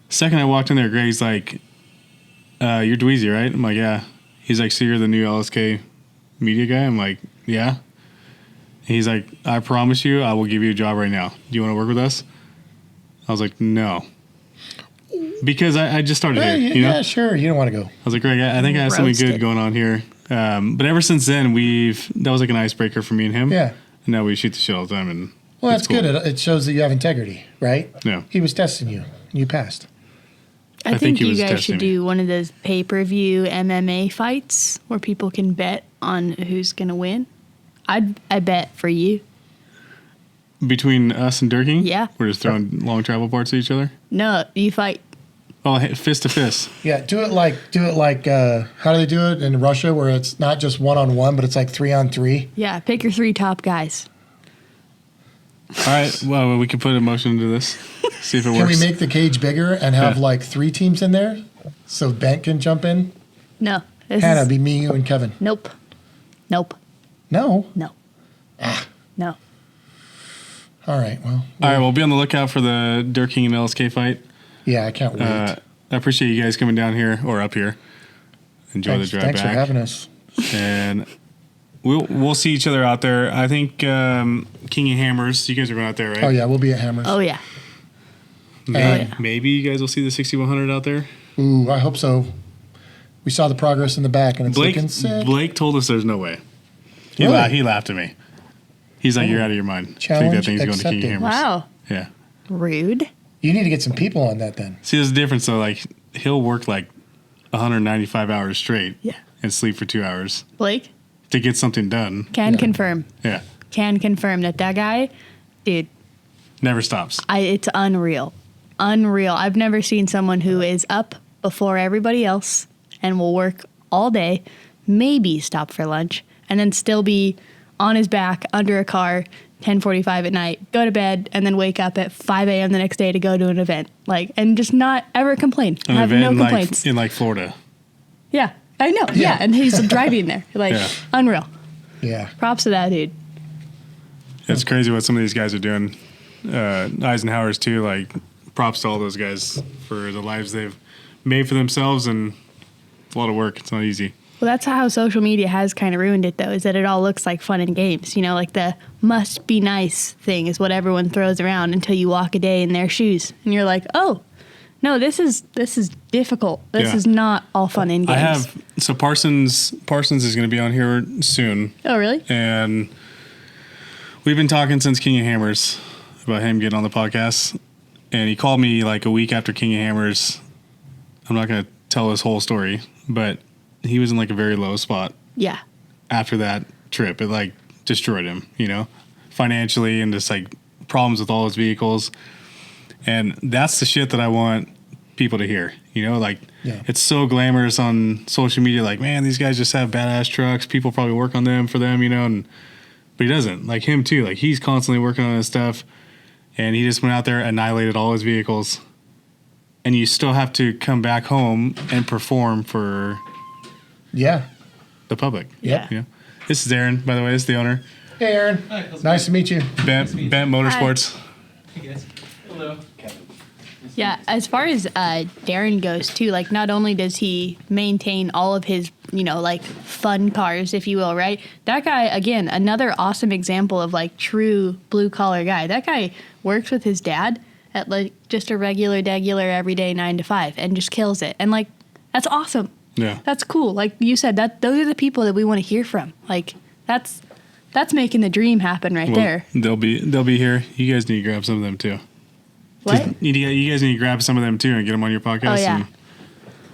Second I walked in there, Greg's like, you're Dweezy, right? I'm like, yeah. He's like, so you're the new LSK media guy? I'm like, yeah. And he's like, I promise you I will give you a job right now. Do you want to work with us? I was like, no. Because I just started here, Yeah, sure. You don't want to go. I was like, Greg, I think I have something good Roasted. going on here. But ever since then, that was like an icebreaker for me and him. Yeah. And now we shoot the shit all the time. And Well, it's that's cool. good. It shows that you have integrity, right? Yeah. He was testing you, and you passed. I think think he you was guys testing should me. do one of those pay-per-view MMA fights where people can bet on who's going to win. I bet for you. Between us and Dirt King? Yeah. We're just throwing long travel parts at each other? No, you fight. Oh, fist to fist. Yeah, do it like how do they do it in Russia, where it's not just 1-on-1, but it's like 3-on-3? Yeah, pick your 3 top guys. All right. Well, we can put emotion into this. See if it Can works. we make the cage bigger and have Yeah. like 3 teams in there, so Bent can jump in? No. This Hannah, is, be me, you, and Kevin. nope. Nope. No. No. No. All right. Well. All right, we'll be on the lookout for the Dirt King and LSK fight. Yeah, I can't wait. I appreciate you guys coming down here or up here. Enjoy the drive Thanks back. for having us. And we'll see each other out there. I think King of Hammers. You guys are going out there, right? Oh yeah, we'll be at Hammers. Oh yeah. Maybe you guys will see the 6100 out there. Ooh, I hope so. We saw the progress in the back, and it's looking sick. Blake told us there's no way. He, Really? he laughed at me. He's like, "You're out of your mind. I think Challenge that thing's going to King of accepted. Hammers." Wow. Yeah. Rude. You need to get some people on that then. See, there's a difference though. Like he'll work like 195 hours straight. Yeah. And sleep for 2 hours Blake to get something done. can confirm. Yeah. Can confirm that guy, dude. Never stops. It's unreal. Unreal. I've never seen someone who is up before everybody else and will work all day, maybe stop for lunch, and then still be on his back under a car 10:45 at night, go to bed, and then wake up at 5 a.m. the next day to go to an event. Like, and just not ever complain. An Have event no complaints. in like Florida. Yeah, I know. Yeah, and he's driving there. Like, Yeah. unreal. Yeah. Props to that dude. It's crazy what some of these guys are doing. Eisenhower's too. Like, props to all those guys for the lives they've made for themselves, and it's a lot of work. It's not easy. Well, that's how social media has kind of ruined it, though, is that it all looks like fun and games. You know, like the must be nice thing is what everyone throws around until you walk a day in their shoes. And you're like, oh, no, this is difficult. This Yeah. is not all fun and games. So Parsons is going to be on here soon, Oh, really? and we've been talking since King of Hammers about him getting on the podcast. And he called me like a week after King of Hammers. I'm not going to tell his whole story, but he was in like a very low spot Yeah. after that trip. It like destroyed him, financially, and just like problems with all his vehicles. And that's the shit that I want people to hear, like it's so glamorous on social media. Like, man, these guys just have badass trucks. People probably work on them for them, but he doesn't. Like him too. Like he's constantly working on his stuff, and he just went out there, annihilated all his vehicles. And you still have to come back home and perform for the public. Yeah. This is Aaron, by the way. This is the owner. Hey, Aaron. Nice to meet you. Bent Motorsports. Hey guys. Hello. Yeah, as far as Darren goes too, like not only does he maintain all of his, like fun cars, if you will, right? That guy, again, another awesome example of like true blue collar guy. That guy works with his dad at like just a regular everyday 9 to 5 and just kills it. And like, that's awesome. Yeah. That's cool. Like you said, those are the people that we want to hear from. Like that's making the dream happen right there. They'll be here. You guys need to grab some of them too. What? You guys need to grab some of them too and get them on your podcast. Oh, yeah. And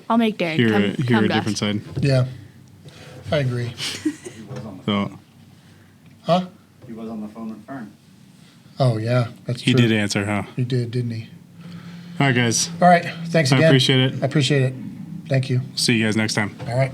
I'll make Darren hear come a back. different side. Yeah. I agree. He was on the So Huh? He was on the phone with Fern. Oh, yeah. That's he true. did answer, huh? He did, didn't he? All right, guys. All right. Thanks I again. appreciate it. I appreciate it. Thank you. See you guys next time. All right.